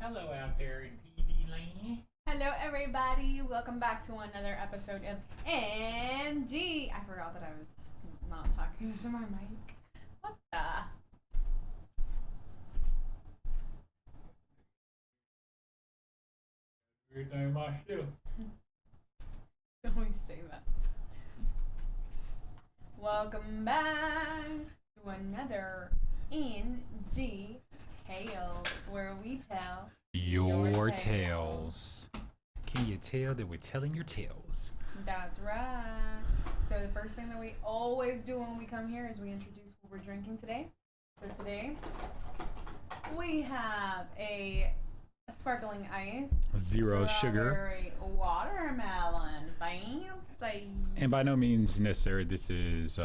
Hello out there in PB land. Hello, everybody. Welcome back to another episode of NG. I forgot that I was not talking to my mic. What the? Everything myself. You always say that. Welcome back to another NG Tales, where we tell Your tales. Can you tell that we're telling your tales? That's right. So the first thing that we always do when we come here is we introduce what we're drinking today. So today we have a sparkling ice, Zero sugar. strawberry watermelon. Fancy. And by no means necessary, this is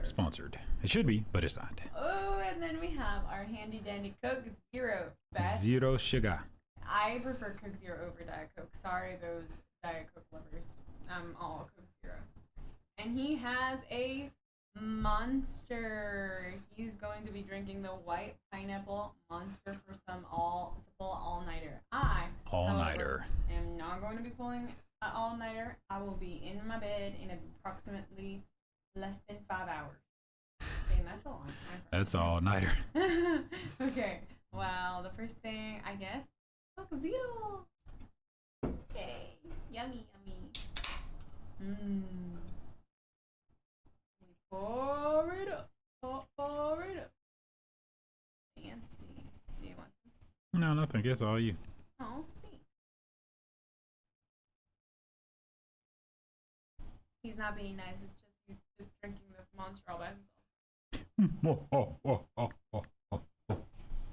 sponsored. It should be, but it's not. Oh, and then we have our handy dandy Coke Zero. Best. Zero sugar. I prefer Coke Zero over Diet Coke. Sorry, those Diet Coke lovers. I'm all Coke Zero. And he has a monster. He's going to be drinking the white pineapple monster for some all-nighter. All-nighter. However, am not going to be pulling an all-nighter. I will be in my bed in approximately less than 5 hours. Okay, and that's a long time. That's all-nighter. Okay. Well, the first thing, I guess, Coke Zero. Okay. Yummy, yummy. Mmm. Pour it up. Pour it up. Fancy. Do you want some? No, nothing. It's all you. Oh, thanks. He's not being nice. It's just he's just drinking the monster all by himself.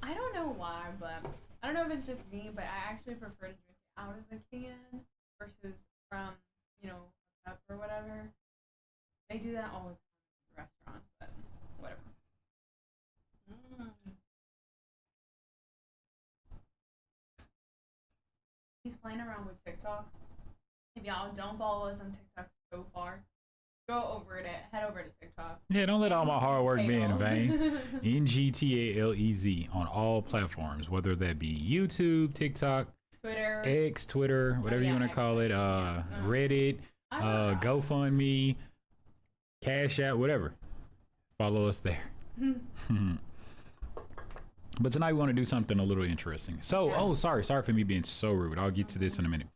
I don't know why, but I don't know if it's just me, but I actually prefer to drink it out of the can versus from, a cup or whatever. They do that all the time at the restaurant, but whatever. He's playing around with TikTok. If y'all don't follow us on TikTok so far, head over to TikTok. Yeah, don't let all my hard work be in vain. NGTalez on all platforms, whether that be YouTube, TikTok, Twitter, X, Twitter, whatever you want to call it, Reddit, GoFundMe, Cash App, whatever. Follow us there. But tonight we want to do something a little interesting. So, sorry for me being so rude. I'll get to this in a minute.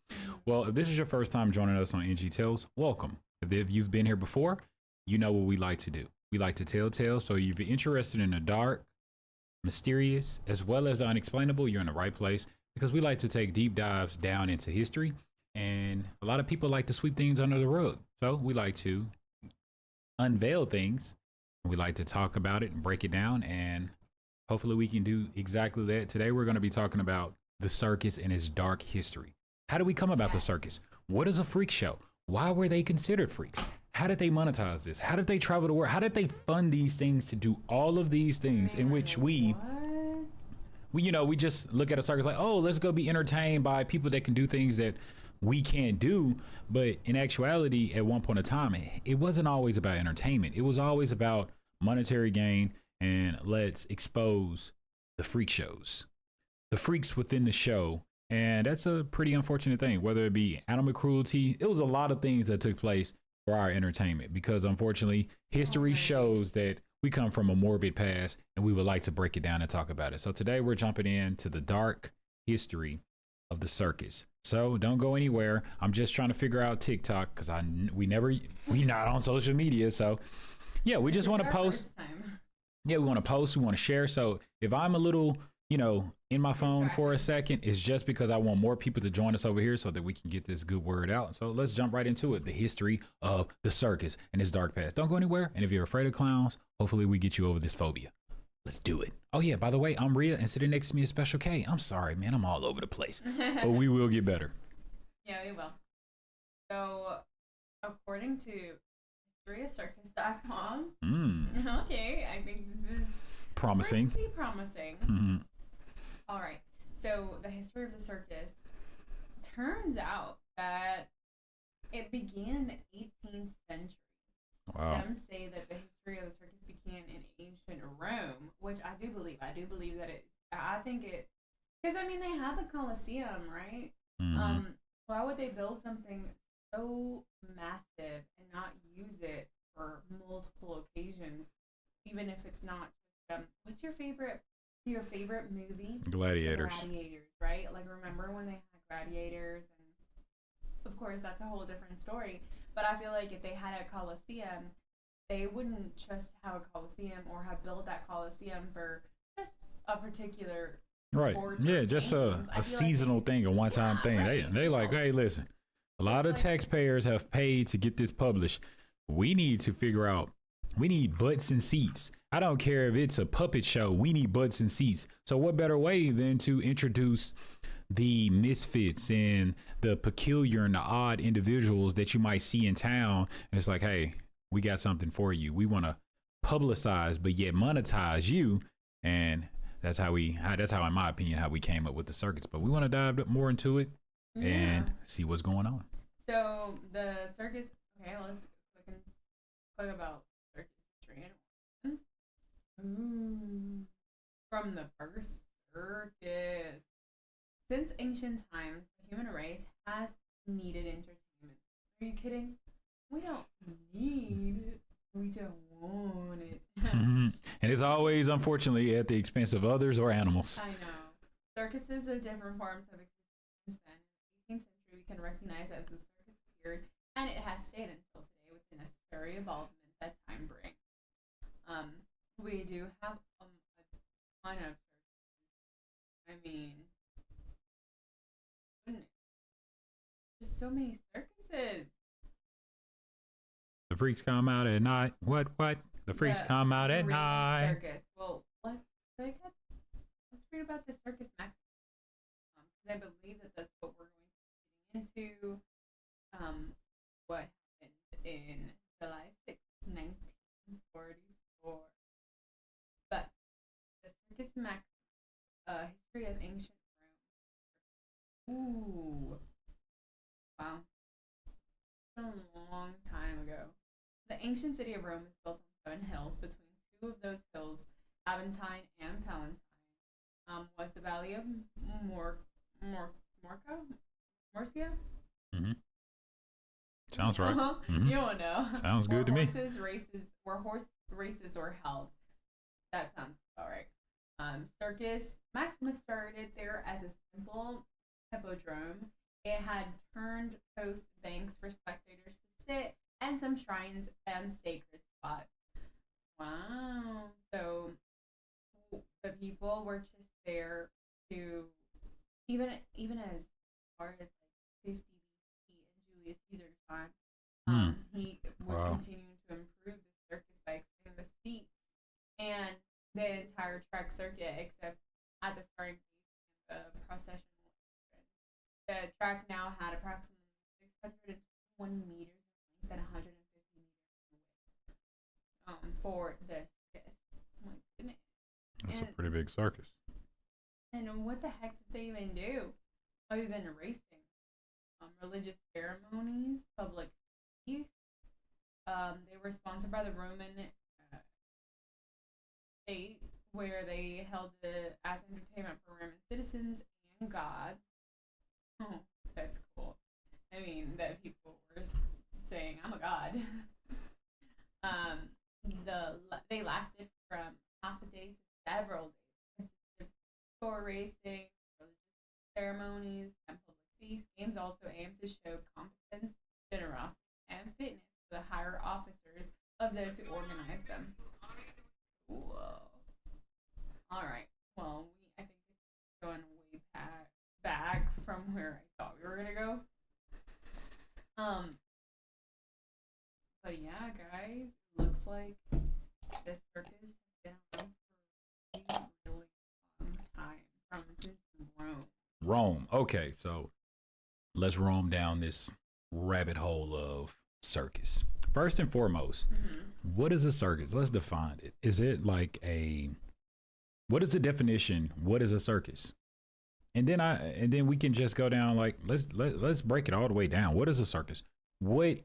Well, if this is your first time joining us on NGTalez, welcome. If you've been here before, you know what we like to do. We like to tell tales. So if you're interested in the dark, mysterious, as well as the unexplainable, you're in the right place, because we like to take deep dives down into history. And a lot of people like to sweep things under the rug. So we like to unveil things. We like to talk about it and break it down. And hopefully we can do exactly that. Today, we're going to be talking about the circus and its dark history. How did we come about the circus? What is a freak show? Why were they considered freaks? How did they monetize this? How did they travel the world? How did they fund these things to do all of these things in which we just look at a circus like, oh, let's go be entertained by people that can do things that we can't do. But in actuality, at one point in time, it wasn't always about entertainment. It was always about monetary gain, and let's expose the freak shows, the freaks within the show. And that's a pretty unfortunate thing, whether it be animal cruelty. It was a lot of things that took place for our entertainment, because unfortunately history shows that we come from a morbid past, and we would like to break it down and talk about it. So today we're jumping into the dark history of the circus. So don't go anywhere. I'm just trying to figure out TikTok, because we not on social media. So yeah, we just want to post. Yeah, we want to post, we want to share. So if I'm a little, in my phone for a second, it's just because I want more people to join us over here so that we can get this good word out. So let's jump right into it. The history of the circus and its dark past. Don't go anywhere. And if you're afraid of clowns, hopefully we get you over this phobia. Let's do it. Oh yeah, by the way, I'm Rhea, and sitting next to me is Special K. I'm sorry, man, I'm all over the place, but we will get better. Yeah, we will. So according to historyofcircus.com, okay, I think this is promising. Pretty promising. All right. So the history of the circus turns out that it began in the 18th century. Wow. Some say that the history of the circus began in ancient Rome, which I do believe. I do believe that I think it Because I mean, they had the Colosseum, right? Mm-hmm. Why would they build something so massive and not use it for multiple occasions, even if it's not? What's your favorite? Your favorite movie? Gladiators. Gladiators, right? Like, remember when they had gladiators? And of course, that's a whole different story. But I feel like if they had a Colosseum, they wouldn't just have a Colosseum or have built that Colosseum for just a particular Right. sports Yeah, or just games. I a feel seasonal like thing, a one time thing. right. They like, hey, listen, a lot of Just like- taxpayers have paid to get this published. We need to figure out, we need butts and seats. I don't care if it's a puppet show. We need butts and seats. So what better way than to introduce the misfits and the peculiar and the odd individuals that you might see in town? And it's like, hey, we got something for you. We want to publicize, but yet monetize you. And that's how in my opinion, how we came up with the circuits. But we want to dive more into it and see what's going on. So the circus. Okay, let's talk about circus history. From the first circus. Since ancient times, the human race has needed entertainment. Are you kidding? We don't need it. We just want it. And it's always, unfortunately, at the expense of others or animals. I know. Circuses of different forms have existed since then. In the 18th century, we can recognize as the circus appeared, and it has stayed until today with the necessary involvement that time brings. We do have a ton of circuses. I mean, goodness, there's so many circuses. The freaks come out at night. What? The freaks come out at night. Circus. Well, let's read about the Circus Maximus. Because I believe that that's what we're going to be getting into. What happened in July 6, 1944. But the Circus Maximus, history of ancient Rome. Ooh. Wow. A long time ago. The ancient city of Rome was built on 7 hills. Between 2 of those hills, Aventine and Palatine, was the valley of Morsia? Mm-hmm. Sounds right. Mm-hmm. You don't know. Sounds good to me. Horse races were held. That sounds all right. Circus Maximus started there as a simple hippodrome. It had turned post banks for spectators to sit and some shrines and sacred spots. Wow. So the people were just there to, even as far as like 50 BC in Julius Caesar's time, he was continuing to improve the circus by extending the seats and the entire track circuit, except at the starting place, the procession. The track now had approximately 621 meters in length and 150 meters in width for the circus. Oh my goodness. That's a pretty big circus. And what the heck did they even do other than racing? Religious ceremonies, public feasts. They were sponsored by the Roman state, where they held it as entertainment for Roman citizens and God. Oh, that's cool. I mean, that people were saying, I'm a god. They lasted from half a day to several days. For racing, religious ceremonies, and public feasts. Games also aimed to show competence, generosity, and fitness to the higher officers of those who organized them. Whoa. Alright, well, I think it's going way back from where I thought we were gonna go. But yeah, guys, looks like this circus has been around for a really long time, from since Rome. Rome. Okay, so let's roam down this rabbit hole of circus. First and foremost, what is a circus? Let's define it. Is it like what is the definition? What is a circus? And then we can just go down, like, let's break it all the way down. What is a circus? What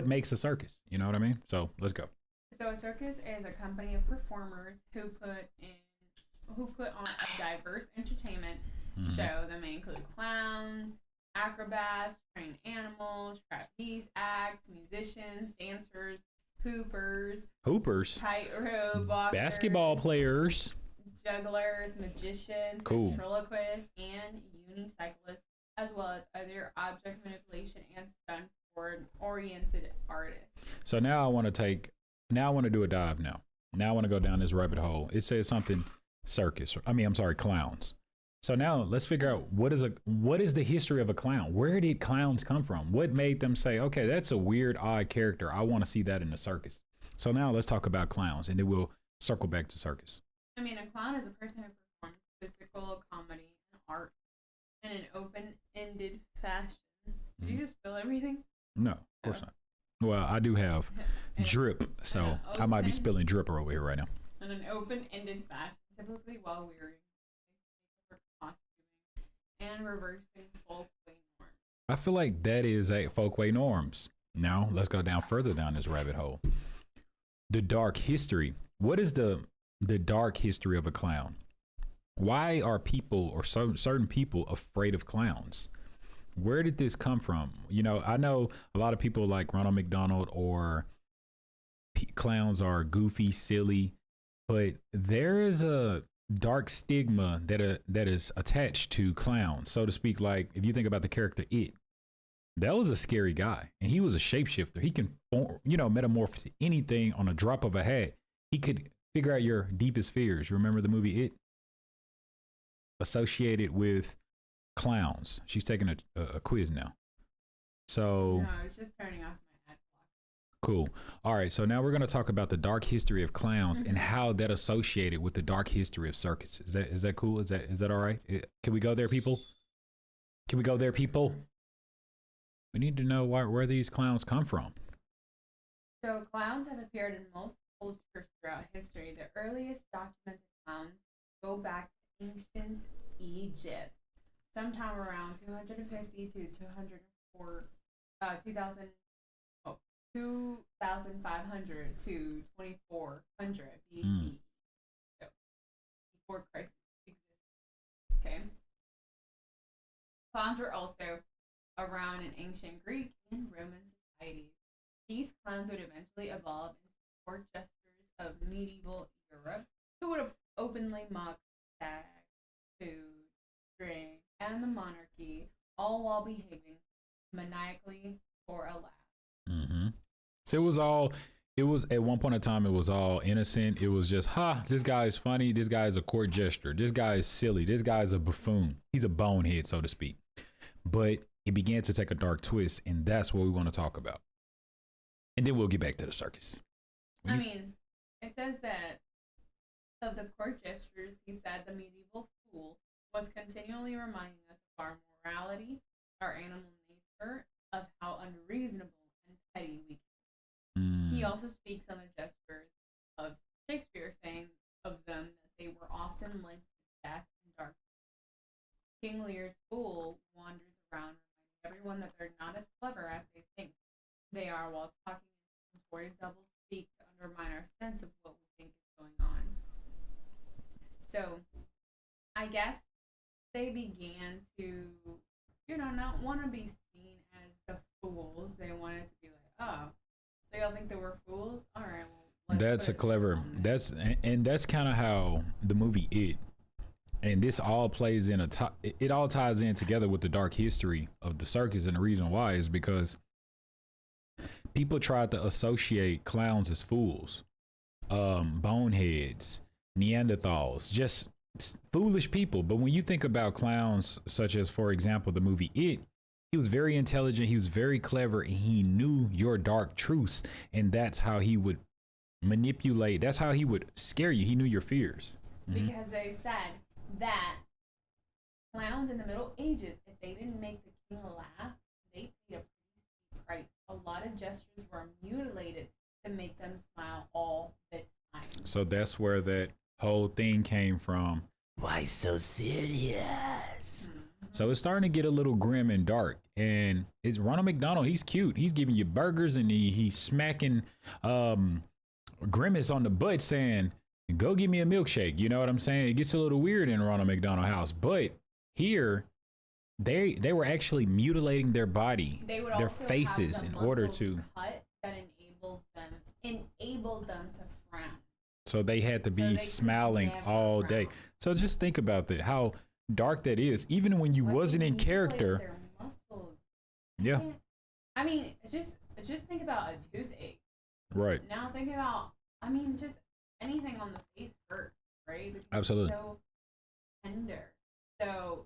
makes a circus? You know what I mean? So let's go. So a circus is a company of performers who put in who put on a diverse entertainment Mhm. show that may include clowns, acrobats, trained animals, trapeze acts, musicians, dancers, hoopers, Hoopers, tightrope walkers, basketball players. jugglers, magicians, Cool. ventriloquists, and unicyclists, as well as other object manipulation and stunt-oriented artists. So now I want to do a dive now. Now I want to go down this rabbit hole. It says something circus. I'm sorry, clowns. So now let's figure out what is the history of a clown? Where did clowns come from? What made them say, okay, that's a weird, odd character. I want to see that in the circus. So now let's talk about clowns, and then we'll circle back to circus. I mean, a clown is a person who performs physical comedy and art in an open-ended fashion. Did you just spill everything? No, of course not. Well, I do have drip, so I might be spilling dripper over here right now. In an open-ended fashion, typically while wearing costuming and reversing folkway norms. I feel like that is a folkway norms. Now let's go down further down this rabbit hole. The dark history. What is the dark history of a clown? Why are people or certain people afraid of clowns? Where did this come from? You know, I know a lot of people like Ronald McDonald or clowns are goofy, silly, but there is a dark stigma that is attached to clowns, so to speak. Like if you think about the character It, that was a scary guy, and he was a shapeshifter. He can, metamorphose anything on a drop of a hat. He could figure out your deepest fears. You remember the movie It? Associated with clowns. She's taking a quiz now. So No, I was just turning off my ad block. cool. All right, so now we're going to talk about the dark history of clowns and how that associated with the dark history of circus. Is that cool? Is that all right? Can we go there, people? Can we go there, people? We need to know where these clowns come from. So clowns have appeared in most cultures throughout history. The earliest documented clowns go back to ancient Egypt, sometime around 250 to 2500 to 2400 BC. So before Christ existed. Okay. Clowns were also around in ancient Greek and Roman societies. These clowns would eventually evolve into court jesters of medieval Europe who would openly mock sex, food, drink, and the monarchy, all while behaving maniacally for a laugh. Mm-hmm. So it was at one point in time, it was all innocent. It was just, this guy is funny. This guy is a court jester. This guy is silly. This guy is a buffoon. He's a bonehead, so to speak. But it began to take a dark twist, and that's what we want to talk about. And then we'll get back to the circus. It says that of the court gestures, he said the medieval fool was continually reminding us of our morality, our animal nature, of how unreasonable and petty we can be. He also speaks on the gestures of Shakespeare, saying of them that they were often linked to death and darkness. King Lear's fool wanders around reminding everyone that they're not as clever as they think they are, while talking in contorted double speak to undermine our sense of what we think is going on. So, I guess they began to, not want to be seen as the fools. They wanted to be like, oh, so y'all think they were fools? All right, well, that's kind of how the movie It, and this all plays in it all ties in together with the dark history of the circus. And the reason why is because people tried to associate clowns as fools, boneheads, Neanderthals, just foolish people. But when you think about clowns, such as, for example, the movie It, he was very intelligent, he was very clever, and he knew your dark truths. And that's how he would manipulate, that's how he would scare you. He knew your fears. Because they said that clowns in the Middle Ages, if they didn't make the king laugh, they paid a pretty steep price. A lot of gestures were mutilated to make them smile all the time. So that's where that whole thing came from. Why so serious? So it's starting to get a little grim and dark. And it's Ronald McDonald. He's cute. He's giving you burgers, and he's smacking Grimace on the butt, saying, Go get me a milkshake. You know what I'm saying? It gets a little weird in Ronald McDonald House, but here they were actually mutilating their body, They would their also faces have in the order muscles to. cut that enabled them to frown. So they had to So be they could smiling never all day. frown. So just think about that, how dark that is. Even when you Like, wasn't they in mutilated character. their muscles. Yeah, I mean, just think about a toothache. right. Now think about, I mean, just anything on the face hurts, right? Because Absolutely. It's so tender. So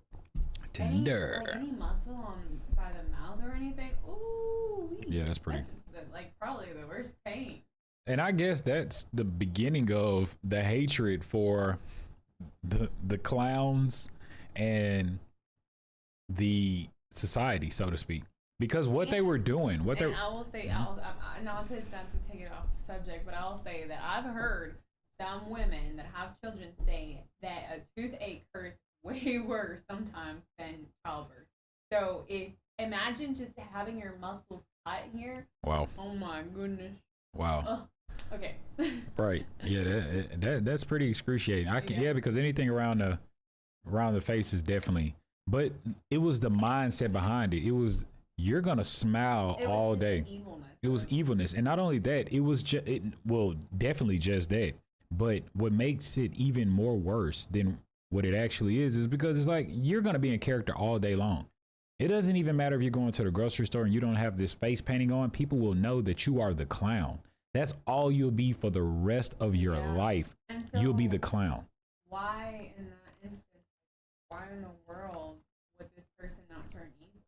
Tender. any muscle on by the mouth or anything, ooh. Yeah, that's pretty. That's like probably the worst pain. And I guess that's the beginning of the hatred for the clowns and the society, so to speak. Because what they were doing, what they And I will say, not to take it off subject, but I'll say that I've heard some women that have children say that a toothache hurts way worse sometimes than childbirth. So if imagine just having your muscles cut here. Wow. Oh my goodness. Wow. Oh, okay. Right. Yeah, that's pretty excruciating. I can, yeah, because anything around the face is definitely, but it was the mindset behind it. It was, you're gonna smile It was all just day. the evilness. It was evilness, and not only that, it was well, definitely just that. But what makes it even more worse than what it actually is because it's like you're gonna be in character all day long. It doesn't even matter if you're going to the grocery store and you don't have this face painting on. People will know that you are the clown. That's all you'll be for the rest of your life. And so You'll be the clown. Why, in that instance, why in the world would this person not turn evil?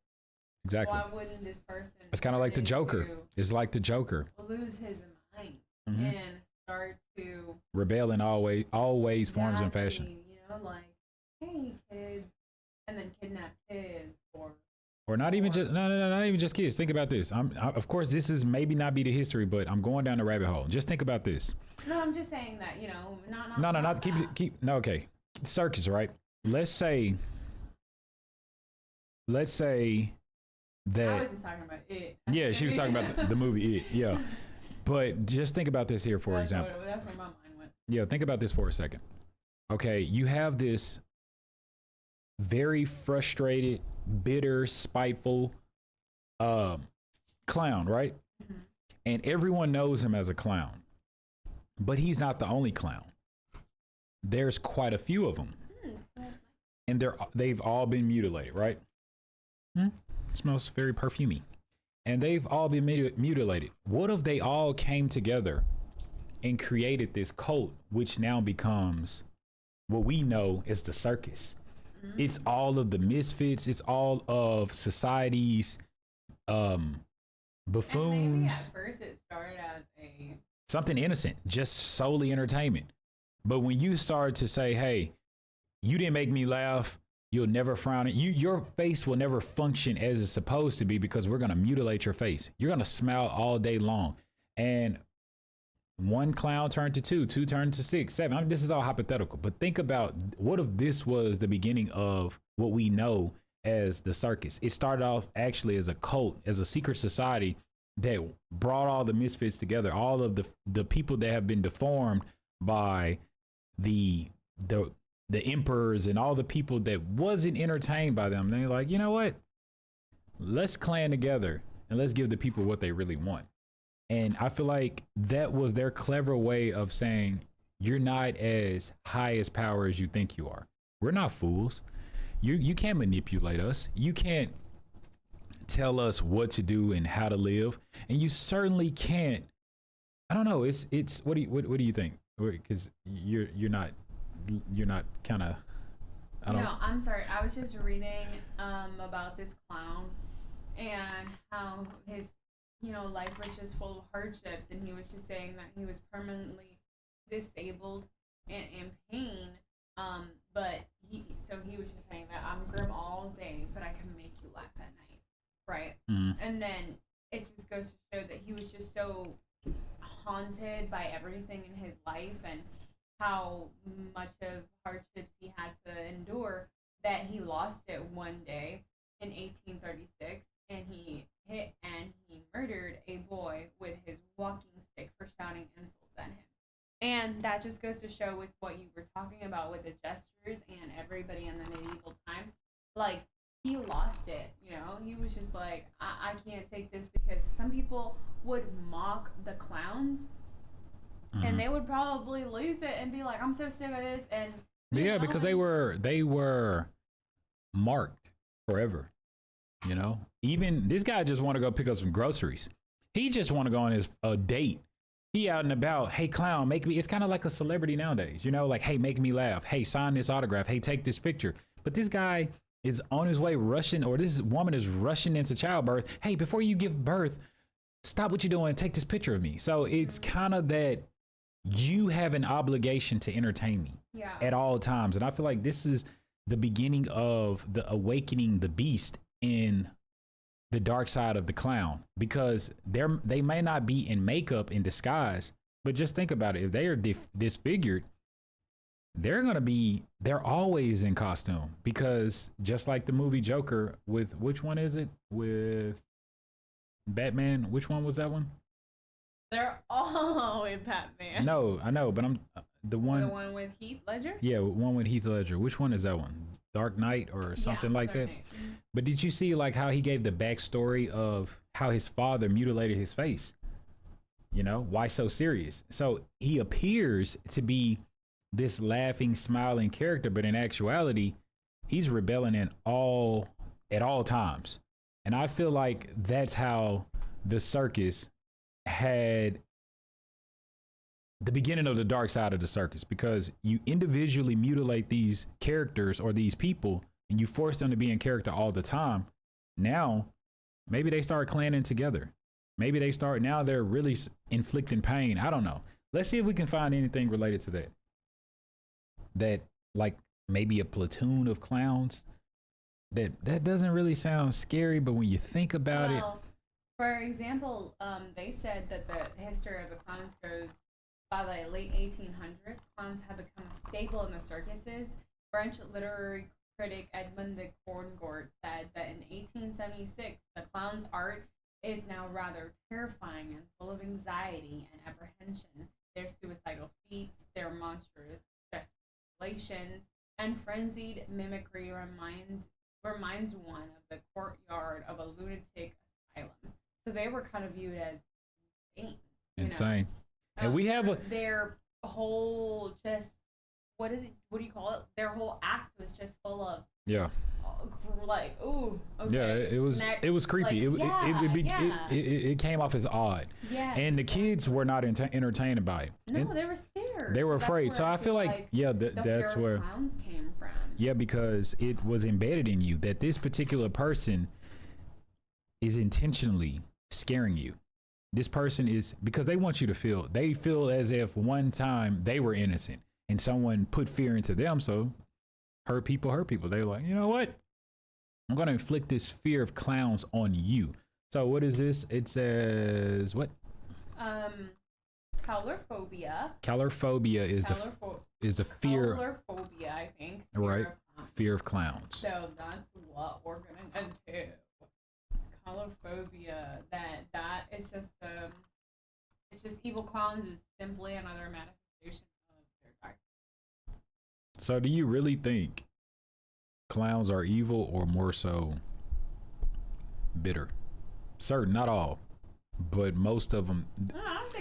Exactly. Why wouldn't this person? It's kind of like the Joker. It's like the Joker. Lose his mind Mhm. and start to Rebel in all ways, forms, and fashion. You know, like, hey kids, and then kidnap kids, Or not even just not even just kids. Think about this. Of course, this is maybe not be the history, but I'm going down the rabbit hole. Just think about this. No, I'm just saying that, you know, not not keep no, okay. Circus, right? Let's say that I was just talking about it. yeah, she was talking about the movie It. Yeah, but just think about this here for example. That's where my mind went. Yeah, think about this for a second. Okay, you have this very frustrated, bitter, spiteful clown, right? Mm-hmm. And everyone knows him as a clown. But he's not the only clown. There's quite a few of them. And they've all been mutilated, right? Smells very perfumey. And they've all been mutilated. What if they all came together and created this cult, which now becomes what we know as the circus? Mm-hmm. It's all of the misfits. It's all of society's buffoons. And maybe at first it started as something innocent, just solely entertainment. But when you start to say, hey, you didn't make me laugh, you'll never frown. Your face will never function as it's supposed to be because we're going to mutilate your face. You're going to smile all day long. And one clown turned to two turned to 6, 7. I mean, this is all hypothetical, but think about what if this was the beginning of what we know as the circus. It started off actually as a cult, as a secret society that brought all the misfits together, all of the people that have been deformed by the emperors and all the people that wasn't entertained by them. They're like, you know what? Let's clan together and let's give the people what they really want. And I feel like that was their clever way of saying, you're not as high as power as you think you are. We're not fools. You can't manipulate us. You can't tell us what to do and how to live. And you certainly can't. I don't know. It's what do you think? Because you're not kind of. No, I'm sorry. I was just reading about this clown and how his life was just full of hardships, and he was just saying that he was permanently disabled and in pain. But he was just saying that I'm grim all day, but I can make you laugh at night, right? Mm-hmm. And then it just goes to show that he was just so haunted by everything in his life and how much of hardships he had to endure that he lost it one day in 1836, and he hit and he murdered a boy with his walking stick for shouting insults at him. And that just goes to show with what you were talking about with the gestures and everybody in the medieval time. Like, he lost it, you know? He was just like, I can't take this, because some people would mock the clowns and they would probably lose it and be like, I'm so sick of this. And yeah, because they were marked forever, you know? Even this guy just want to go pick up some groceries. He just want to go on a date. He out and about. Hey, clown, make me. It's kind of like a celebrity nowadays, you know, like, hey, make me laugh. Hey, sign this autograph. Hey, take this picture. But this guy is on his way rushing, or this woman is rushing into childbirth. Hey, before you give birth, stop what you're doing. Take this picture of me. So it's kind of that you have an obligation to entertain me at all times. And I feel like this is the beginning of the awakening the beast in the dark side of the clown, because they may not be in makeup, in disguise, but just think about it. If they are disfigured, they're always in costume, because just like the movie Joker with, which one is it? With Batman. Which one was that one? They're all with Batman. No, I know, but I'm the one with Heath Ledger? Yeah, one with Heath Ledger. Which one is that one? Dark Knight or something like that? But did you see like how he gave the backstory of how his father mutilated his face? You know, why so serious? So he appears to be this laughing, smiling character, but in actuality, he's rebelling at all times. And I feel like that's how the circus had the beginning of the dark side of the circus, because you individually mutilate these characters or these people and you force them to be in character all the time. Now, maybe they start clanning together. Maybe now they're really inflicting pain. I don't know. Let's see if we can find anything related to that. That like maybe a platoon of clowns. That doesn't really sound scary, but when you think about it. For example, they said that the history of the clowns goes by the late 1800s. Clowns have become a staple in the circuses. French literary critic Edmond de Corngort said that in 1876, the clown's art is now rather terrifying and full of anxiety and apprehension. Their suicidal feats, their monstrous gesticulations, and frenzied mimicry reminds one of the courtyard of a lunatic asylum. So they were kind of viewed as insane. And we have their whole just what do you call it? Their whole act was just full of like ooh okay. Yeah, it was creepy. Like, it came off as odd. Yeah, and the kids were not entertained by it. No, they were scared. They were afraid. So I feel like that's where clowns came from. Yeah, because it was embedded in you that this particular person is intentionally scaring you. This person is, because they want you to feel as if one time they were innocent and someone put fear into them. So hurt people. They're like, you know what? I'm going to inflict this fear of clowns on you. So what is this? It says what? Calorphobia. Calorphobia is the fear. Calorphobia, I think. Right. Fear of clowns. So that's what we're going to do. Calorphobia, that is just it's just evil clowns is simply another manifestation of their dark. So do you really think clowns are evil, or more so bitter? Certain, not all, but most of them. No, I don't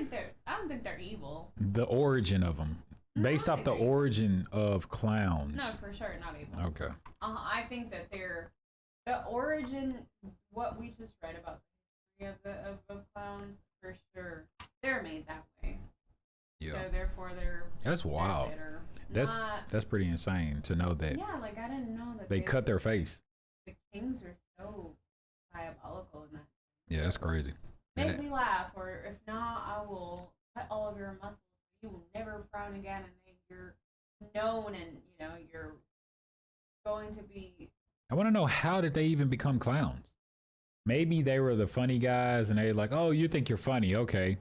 think they're evil. The origin of them, based off the origin of clowns. No, for sure, not evil. Okay. I think that they're the origin. What we just read about the history of clowns, for sure, they're made that way. Yeah. So therefore, that's wild. Bitter. That's pretty insane to know that. Yeah, like I didn't know that they cut their face. The kings are so diabolical in that. Yeah, that's crazy. Make me laugh, or if not, I will cut all of your muscles. You will never frown again, and then you're known, and you're going to be. I want to know, how did they even become clowns? Maybe they were the funny guys, and they're like, "Oh, you think you're funny? Okay,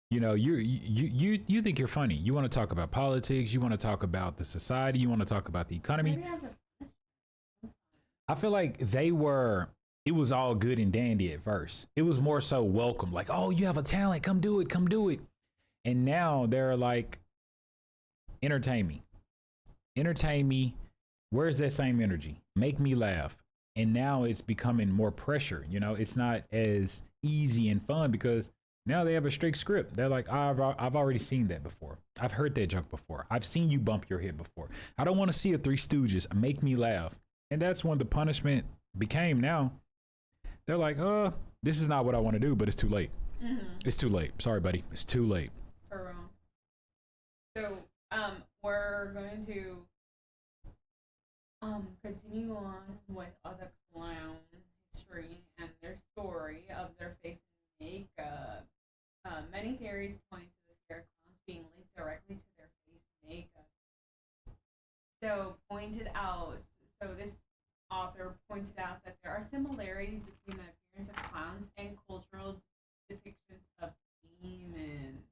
you think you're funny. You want to talk about politics. You want to talk about the society. You want to talk about the economy." I feel like it was all good and dandy at first. It was more so welcome, like, "Oh, you have a talent. Come do it. Come do it." And now they're like, entertain me. Where's that same energy? Make me laugh. And now it's becoming more pressure. You know, it's not as easy and fun because now they have a strict script. They're like, I've already seen that before. I've heard that joke before. I've seen you bump your head before. I don't want to see a Three Stooges. Make me laugh. And that's when the punishment became now. They're like, this is not what I want to do, but it's too late. It's too late. Sorry, buddy. It's too late. For real. So, we're going to continue on with other clown history and their story of their face and makeup. Many theories point to the scare clowns being linked directly to their face and makeup. So this author pointed out that there are similarities between the appearance of clowns and cultural depictions of demons.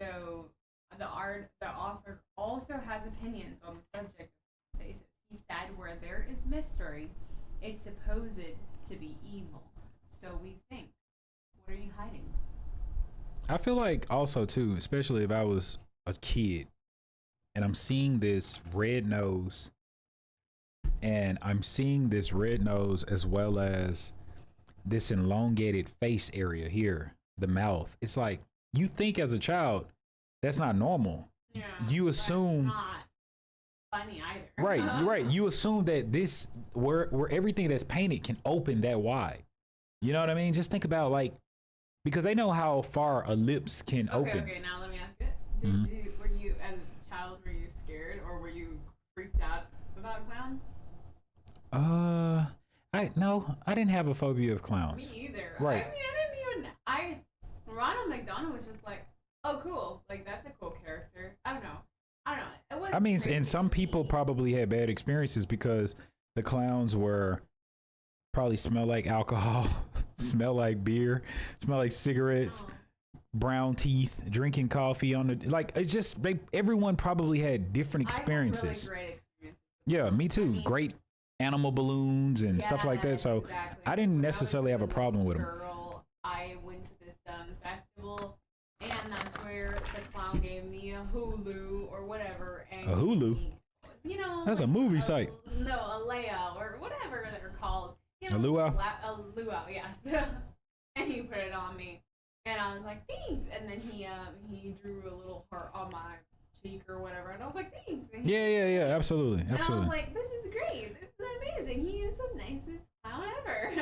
So the author also has opinions on the subject of faces. He said, where there is mystery, it's supposed to be evil. So we think, what are you hiding? I feel like also too, especially if I was a kid and I'm seeing this red nose as well as this elongated face area here, the mouth. It's like, you think as a child, that's not normal. Yeah, you assume not funny either. Right, you're right. You assume that this where everything that's painted can open that wide. You know what I mean? Just think about like, because they know how far a lips can open. Okay, now let me ask you. Were you as a child, were you scared or were you freaked out about clowns? I didn't have a phobia of clowns. Me either. Right. I mean, Ronald McDonald was just like, oh, cool. Like, that's a cool character. I don't know. It wasn't crazy and some to people me. probably had bad experiences because the clowns were probably smell like alcohol, smell like beer, smell like cigarettes, brown teeth, drinking coffee on the, like, it's just, everyone probably had different experiences. I had really great experiences. Yeah, me too. I mean, great animal balloons and stuff like that. So exactly. I didn't When necessarily have a was problem with them. girl, I went to this festival, and that's where the clown gave me a Hulu or whatever. And A Hulu? You know, That's a movie site. No, a layout or whatever they're called. You A know, luau? A luau, yes. And he put it on me, and I was like, thanks. And then he drew a little heart on my cheek or whatever, and I was like, thanks. And Yeah, absolutely. And I was like, this is great. This is amazing. He is the nicest clown ever.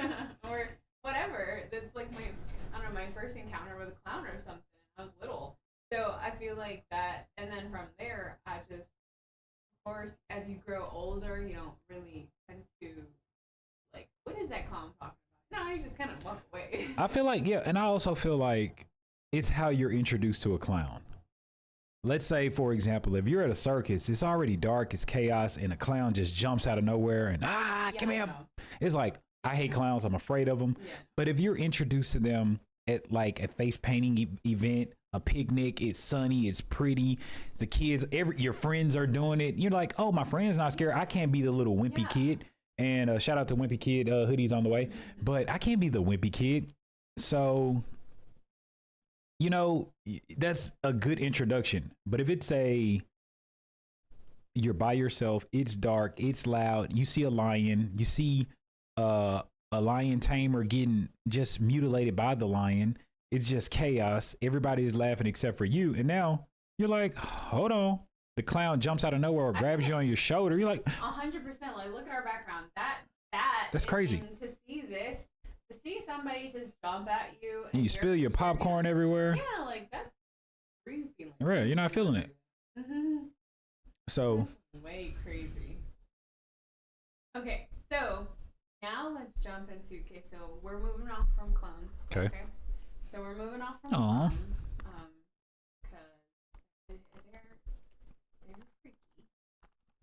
Or whatever. That's like my first encounter with a clown or something. I was little. So I feel like that, and then from there, I just, of course, as you grow older, you don't really tend to, like, what is that clown talking about? No, you just kind of walk away. I feel like, yeah, and I also feel like it's how you're introduced to a clown. Let's say, for example, if you're at a circus, it's already dark, it's chaos, and a clown just jumps out of nowhere and, give me a... It's like, I hate clowns, I'm afraid of them. Yeah. But if you're introduced to them at like a face painting event, a picnic, it's sunny, it's pretty, the kids, your friends are doing it, you're like, oh, my friend's not scared. I can't be the little wimpy kid. And shout out to Wimpy Kid, hoodies on the way. But I can't be the wimpy kid. So, you know, that's a good introduction. But if it's you're by yourself, it's dark, it's loud, you see a lion, you see a lion tamer getting just mutilated by the lion, it's just chaos, everybody is laughing except for you, and now you're like, hold on, the clown jumps out of nowhere or grabs you on your shoulder, you're like 100%. Like, look at our background, that's crazy. To see somebody just jump at you and you spill your popcorn everywhere. Yeah, like, that's creepy. Right, you're not feeling it. So that's way crazy. Okay, so now let's jump into, so we're moving off from clones. Okay. So we're moving off from clones. Because they're freaky.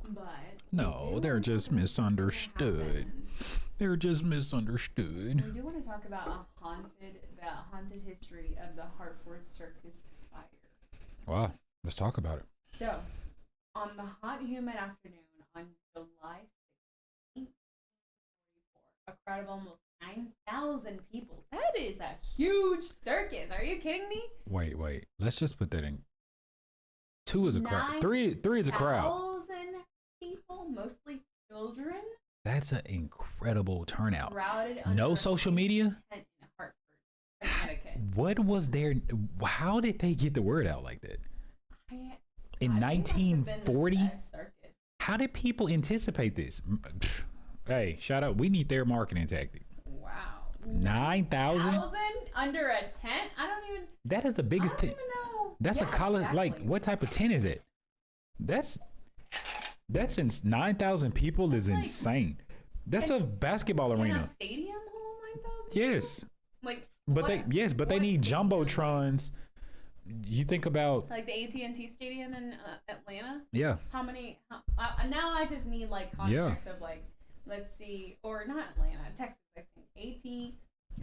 But no, they're just misunderstood. They're just misunderstood. We do want to talk about the haunted history of the Hartford Circus fire. Wow, let's talk about it. So, on the hot, humid afternoon on July 16th, a crowd of almost 9,000 people. That is a huge circus. Are you kidding me? Wait. Let's just put that in. 2 is a crowd. Three is a crowd. 9,000 people, mostly children. That's an incredible turnout. Crowded No social media? tent in Hartford, Connecticut. What was their, how did they get the word out like that? In 1940? How did people anticipate this? Hey, shout out. We need their marketing tactic. Wow. 9,000? Under a tent? I don't even. That is the biggest tent. I don't even know. That's a college. Exactly. Like, what type of tent is it? That's 9,000 people is like, insane. That's a basketball in arena. a stadium hold 9,000? Yes. Like, But what, but they need stadium? jumbotrons. You think about Like the AT&T Stadium in Atlanta. yeah. How many? Now I just need like context of like, let's see, or not Atlanta, Texas. I think AT.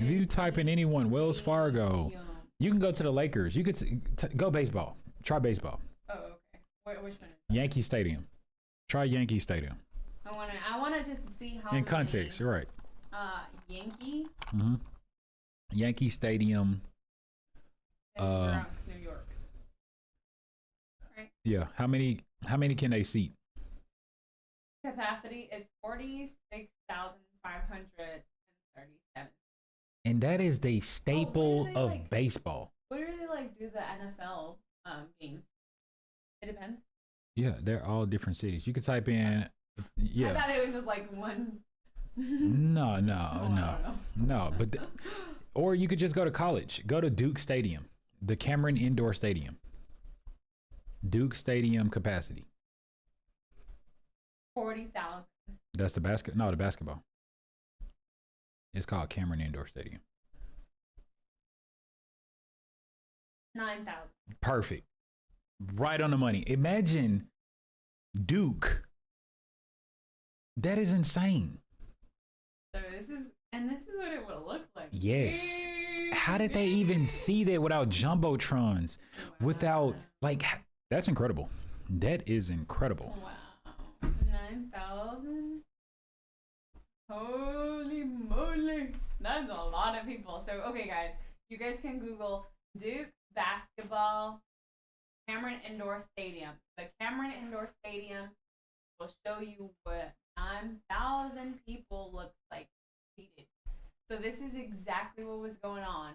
If you type in anyone, Wells Fargo, you can go to the Lakers. You could go baseball. Try baseball. Oh, okay. Which one? Yankee Stadium. Try Yankee Stadium. I wanna just see how. In context, you're right. Yankee. Mm-hmm. Yankee Stadium. In Bronx, New York. Right. Yeah. How many can they seat? Capacity is 46,537. And that is the staple they of like? baseball. What do they like do the NFL games? It depends. Yeah, they're all different cities. You could type in yeah. I thought it was just like one. No. But or you could just go to college. Go to Duke Stadium, the Cameron Indoor Stadium. Duke Stadium capacity. 40,000. That's the the basketball. It's called Cameron Indoor Stadium. 9,000. Perfect. Right on the money. Imagine Duke. That is insane. So this is what it would look like. Yes. How did they even see that without jumbotrons? Wow. Without that's incredible. That is incredible. Wow. 9,000. Holy moly. That's a lot of people. So okay guys, you guys can Google Duke basketball Cameron Indoor Stadium. The Cameron Indoor Stadium will show you what 9,000 people looks like seated. So this is exactly what was going on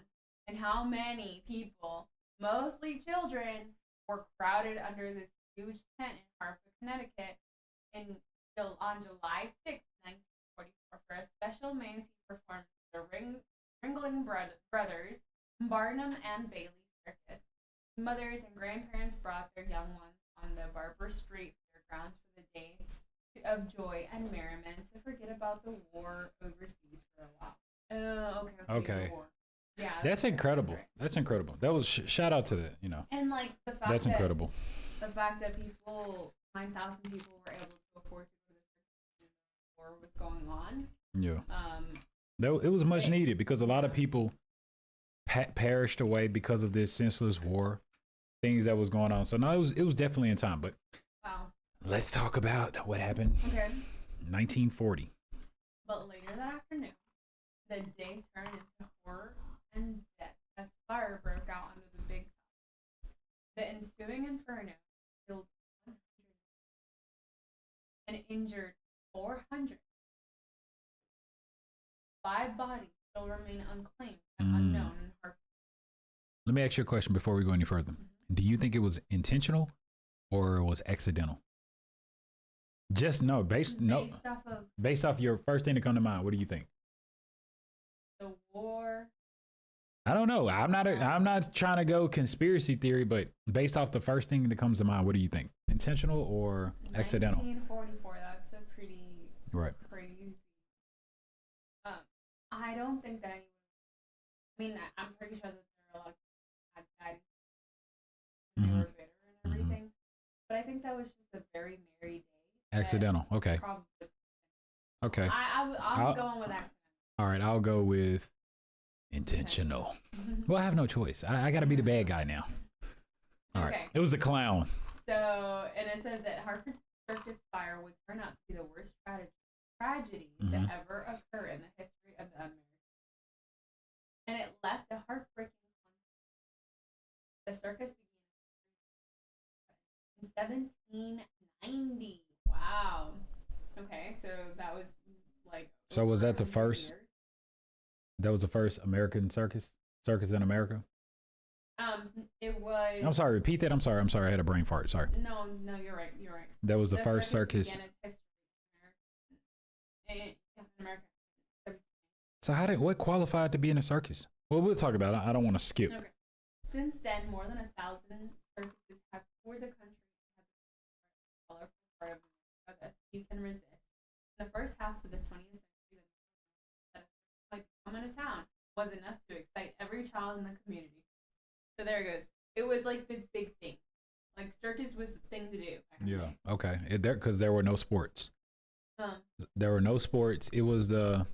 and how many people, mostly children, were crowded under this huge tent in Hartford, Connecticut on July 6th, 1944 for a special manatee performance. The Ringling Brothers, Barnum and Bailey Circus. Mothers and grandparents brought their young ones on the Barber Street fairgrounds for the day of joy and merriment to forget about the war overseas for a while. Okay. Okay. Yeah. That's incredible. That's incredible. That was shout out to that, And like the fact that's incredible. The fact that 9,000 people were able to afford to go to the war was going on. Yeah. It was much needed because a lot of people perished away because of this senseless war, things that was going on. So no, it was definitely in time. But wow. Let's talk about what happened. Okay. 1940. But later that afternoon, the day turned into horror and death as fire broke out under the big top. The ensuing inferno killed 100 and injured 400. 5 bodies still remain unclaimed and unknown in Hartford. Let me ask you a question before we go any further. Do you think it was intentional or it was accidental? Just no, based off your first thing to come to mind. What do you think? The war. I don't know. I'm not trying to go conspiracy theory, but based off the first thing that comes to mind, what do you think? Intentional or accidental? 1944. That's a pretty crazy. I don't think that anyone. I mean, I'm pretty sure that there are a lot of people who had died. They were bitter and everything, but I think that was just a very merry day. Accidental. Okay. Probably. Okay. I'll be going with accidental. All right. I'll go with intentional. Well, I have no choice. I got to be the bad guy now. All right. It was the clown. So, and it says that Hartford Circus fire would turn out to be the worst tragedy to ever occur in the history of the American and it left a heartbreaking. The circus began in 1790. Wow. Okay, so that was like. So was that the 100 first? years. That was the first American circus in America. It was. I'm sorry. Repeat that. I'm sorry. I had a brain fart. Sorry. No, you're right. You're right. That was the first circus. Began its history in America. So what qualified to be in a circus? Well, we'll talk about it. I don't want to skip. Okay. Since then, more than 1,000 circuses have toured the country and have a colorful part of America that few can resist. In the first half of the 20th century, that a circus might come into town was enough to excite every child in the community. So there it goes. It was like this big thing. Like circus was the thing to do. Yeah. Okay. Because there were no sports. There were no sports. It was the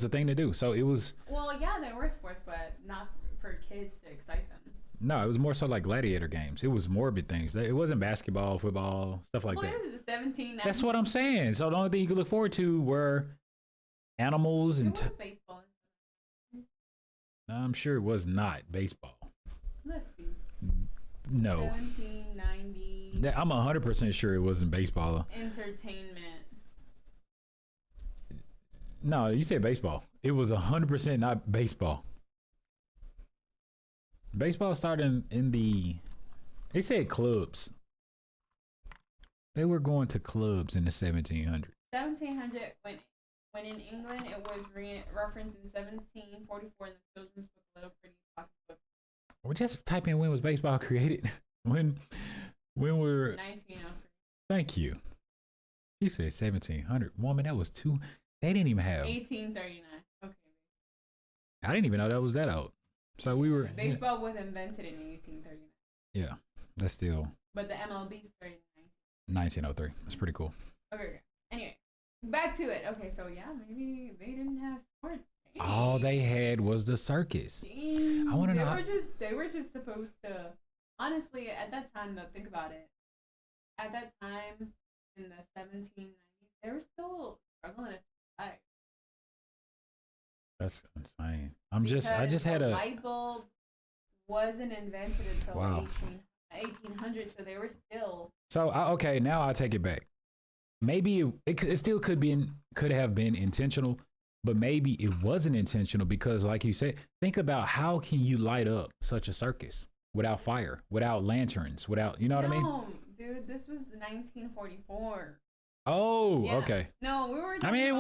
thing to do. So it was. Well, yeah, there were sports, but not for kids to excite them. No, it was more so like gladiator games. It was morbid things. It wasn't basketball, football, stuff like that. Well, it was the 1790s. That's what I'm saying. So the only thing you could look forward to were animals and. It was baseball. I'm sure it was not baseball. Let's see. No. 1790. I'm 100% sure it wasn't baseball. Entertainment. No, you said baseball. It was 100% not baseball. Baseball started in the. They said clubs. They were going to clubs in the 1700s. 1700 when in England it was referenced in 1744 in the children's book Little Pretty Pocket Book. We're just typing when was baseball created. when we're 1903. Thank you. You said 1700. Woman, that was too. They didn't even have 1839. Okay. I didn't even know that was that old. So we were. Baseball was invented in 1839. Yeah, that's still. But the MLB started in 1903. That's pretty cool. Okay. Anyway, back to it. Okay, so yeah, maybe they didn't have sports. Dang. All they had was the circus. Dang. I want to know. They were just supposed to. Honestly, at that time, though, think about it. At that time, in the 1790s, they were still struggling to survive. That's insane. I just had the a light bulb wasn't invented until Wow. 1800, so they were still. So okay, now I take it back. Maybe it still could have been intentional, but maybe it wasn't intentional because, like you said, think about how can you light up such a circus without fire, without lanterns, without what I mean? No, dude, this was 1944. Oh, Yeah. okay. No, we were. I mean, it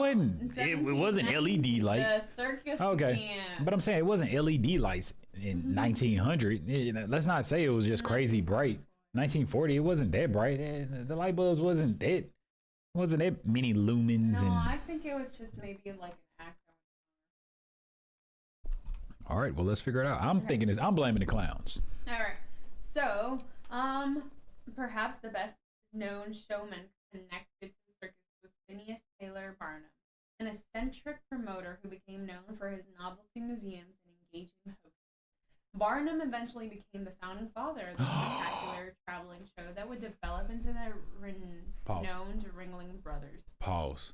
wasn't LED light. The circus Okay, began. but I'm saying it wasn't LED lights in 1900. Let's not say it was just crazy bright. 1940, it wasn't that bright. The light bulbs wasn't that many lumens. No, And I think it was just maybe like an actor. all right, well, let's figure it out. I'm blaming the clowns. All right. So, perhaps the best known showman connected to the circus was Phineas Taylor Barnum, an eccentric promoter who became known for his novelty museums and engaging hosts. Barnum eventually became the founding father of the spectacular traveling show that would develop into the renowned Ringling Brothers. Pause.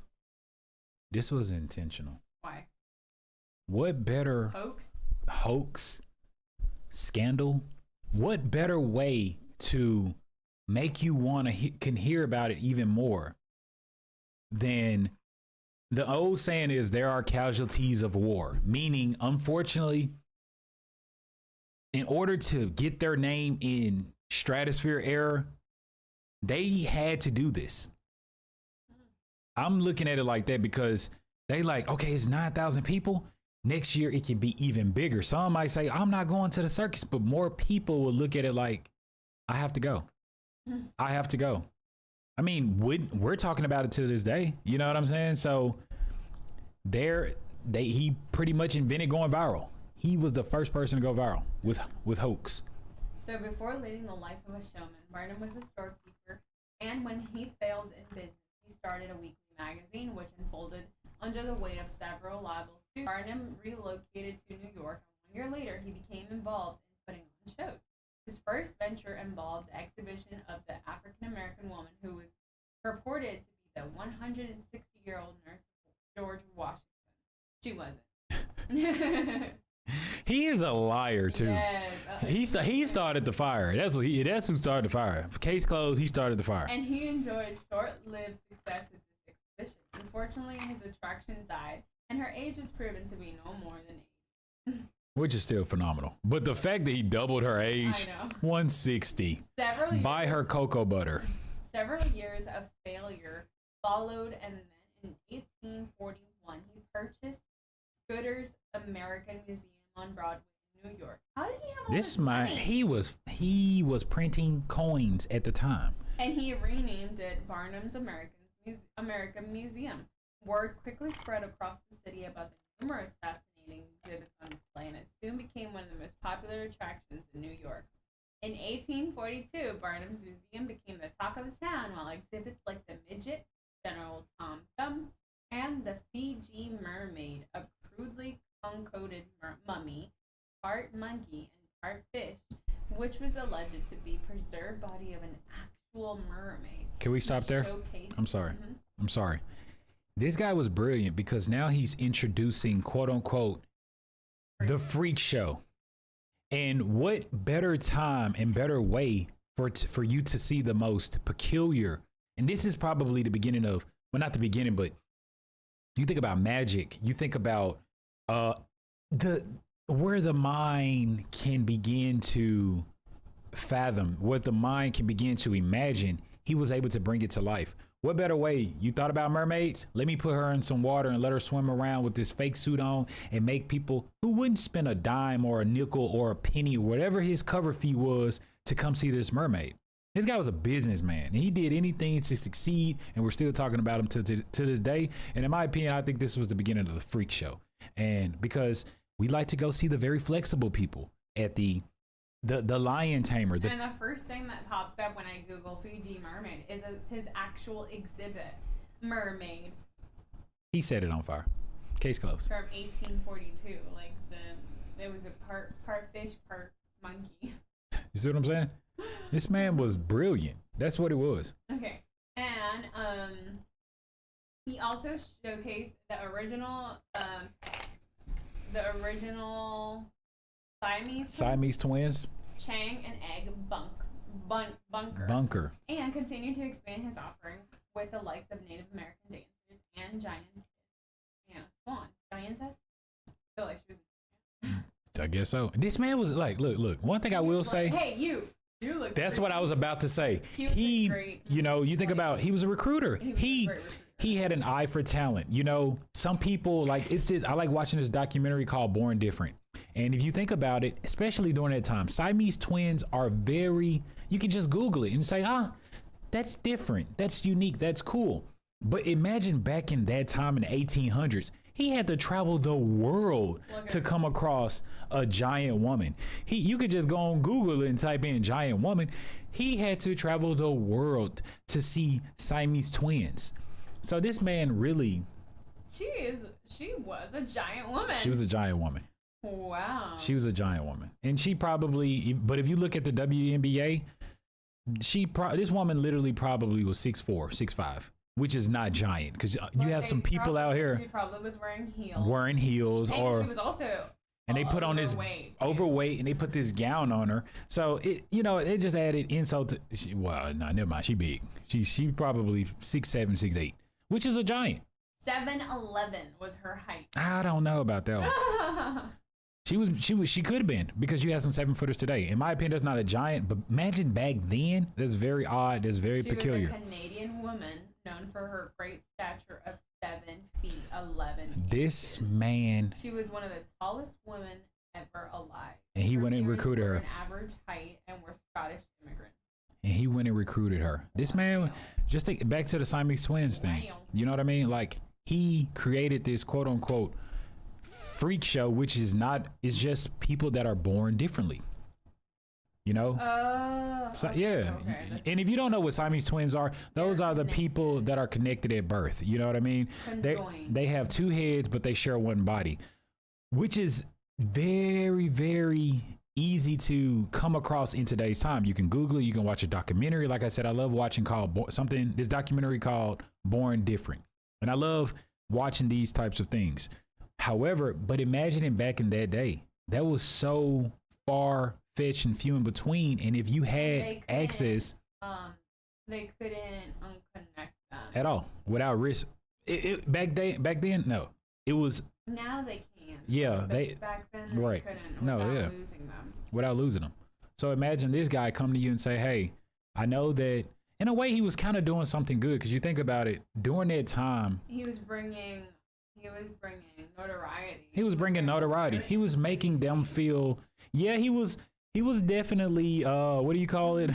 This was intentional. Why? What better hoax, scandal? What better way to make you want to can hear about it even more than the old saying is there are casualties of war, meaning, unfortunately, in order to get their name in stratosphere era, they had to do this. I'm looking at it like that because they like, okay, it's 9,000 people. Next year, it can be even bigger. Some might say, I'm not going to the circus, but more people will look at it like, I have to go. I have to go. I mean, we're talking about it to this day. You know what I'm saying? So he pretty much invented going viral. He was the first person to go viral with hoax. So before leading the life of a showman, Barnum was a storekeeper, and when he failed in business, he started a weekly magazine which unfolded under the weight of several libel suits. Barnum relocated to New York, and 1 year later, he became involved in putting on shows. His first venture involved the exhibition of the African-American woman who was purported to be the 160-year-old nurse George Washington. She wasn't. He is a liar too. Yes. He started the fire. That's who started the fire. Case closed. He started the fire. And he enjoyed short-lived success with this exhibition. Unfortunately, his attraction died, and her age was proven to be no more than 80. Which is still phenomenal. But the fact that he doubled her age, 160, buy her cocoa butter. Several years of failure followed, and then in 1841, he purchased Scudder's American Museum on Broadway in New York. How did he have all this money? He was printing coins at the time. And he renamed it Barnum's American Museum. Word quickly spread across the city about the numerous fascinating exhibits on display, and it soon became one of the most popular attractions in New York. In 1842, Barnum's Museum became the talk of the town, while exhibits like the Midget, General Tom Thumb, and the Fiji Mermaid, a crudely concocted mummy, part monkey, and part fish, which was alleged to be preserved body of an actual mermaid. Can we stop there? I'm sorry. I'm sorry. This guy was brilliant because now he's introducing, quote unquote, the freak show. And what better time and better way for you to see the most peculiar. And this is probably the beginning of, well, not the beginning, but you think about magic. You think about where the mind can begin to fathom, what the mind can begin to imagine. He was able to bring it to life. What better way? You thought about mermaids? Let me put her in some water and let her swim around with this fake suit on and make people who wouldn't spend a dime or a nickel or a penny, whatever his cover fee was, to come see this mermaid. This guy was a businessman, and he did anything to succeed, and we're still talking about him to this day. And in my opinion, I think this was the beginning of the freak show. And because we like to go see the very flexible people at the lion tamer. And the first thing that pops up when I Google Fiji mermaid is his actual exhibit, Mermaid. He set it on fire. Case closed. From 1842. Like it was a part fish, part monkey. You see what I'm saying? This man was brilliant. That's what it was. Okay. And he also showcased the original Siamese twins. Chang and Egg Bunker. And continued to expand his offering with the likes of Native American dancers and giantess. So like she was. I guess so. This man was like, look. One thing I will say. Hey, you look. That's what I was about to say. He great. You know, you think about, he was a recruiter. He had an eye for talent. You know, some people like, I like watching this documentary called Born Different. And if you think about it, especially during that time, Siamese twins are you can just Google it and say, that's different. That's unique. That's cool. But imagine back in that time in the 1800s, he had to travel the world to come across a giant woman. You could just go on Google and type in giant woman. He had to travel the world to see Siamese twins. So this man really. She was a giant woman. She was a giant woman. Wow. She was a giant woman. And she probably, but if you look at the WNBA, this woman literally probably was 6'4", 6'5", which is not giant, because you have some people out here. She probably was wearing heels. And she was also and they put on this overweight, and they put this gown on her. So it just added insult to. Never mind. She big. She probably 6'7", 6'8", which is a giant. 7'11" was her height. I don't know about that one. She could have been, because you have some 7-footers today. In my opinion, that's not a giant, but imagine back then. That's very odd. That's very peculiar. She was a Canadian woman known for her great stature of 7 feet 11 This inches. Man. She was one of the tallest women ever alive. And he went and recruited her. An average height and were Scottish immigrants. And he went and recruited her. This man, just think back to the Siamese twins thing. You know what I mean? Like, he created this quote unquote freak show, which is not, it's just people that are born differently. You know? Yeah. Okay. And if you don't know what Siamese twins are, those are the people that are connected at birth. You know what I mean? They have 2 heads, but they share one body, which is very, very easy to come across in today's time. You can Google it. You can watch a documentary. Like I said, I love watching this documentary called Born Different. And I love watching these types of things. However, but imagining back in that day, that was so far fetched and few in between. And if you had access, they couldn't unconnect them at all without risk. Back then, no, it was. Now they can. Yeah, back then right. They couldn't losing them. Without losing them. So imagine this guy come to you and say, "Hey, I know that." In a way, he was kind of doing something good because you think about it. During that time, he was bringing notoriety. He was bringing notoriety. He was making them feel. Yeah, he was definitely. What do you call it?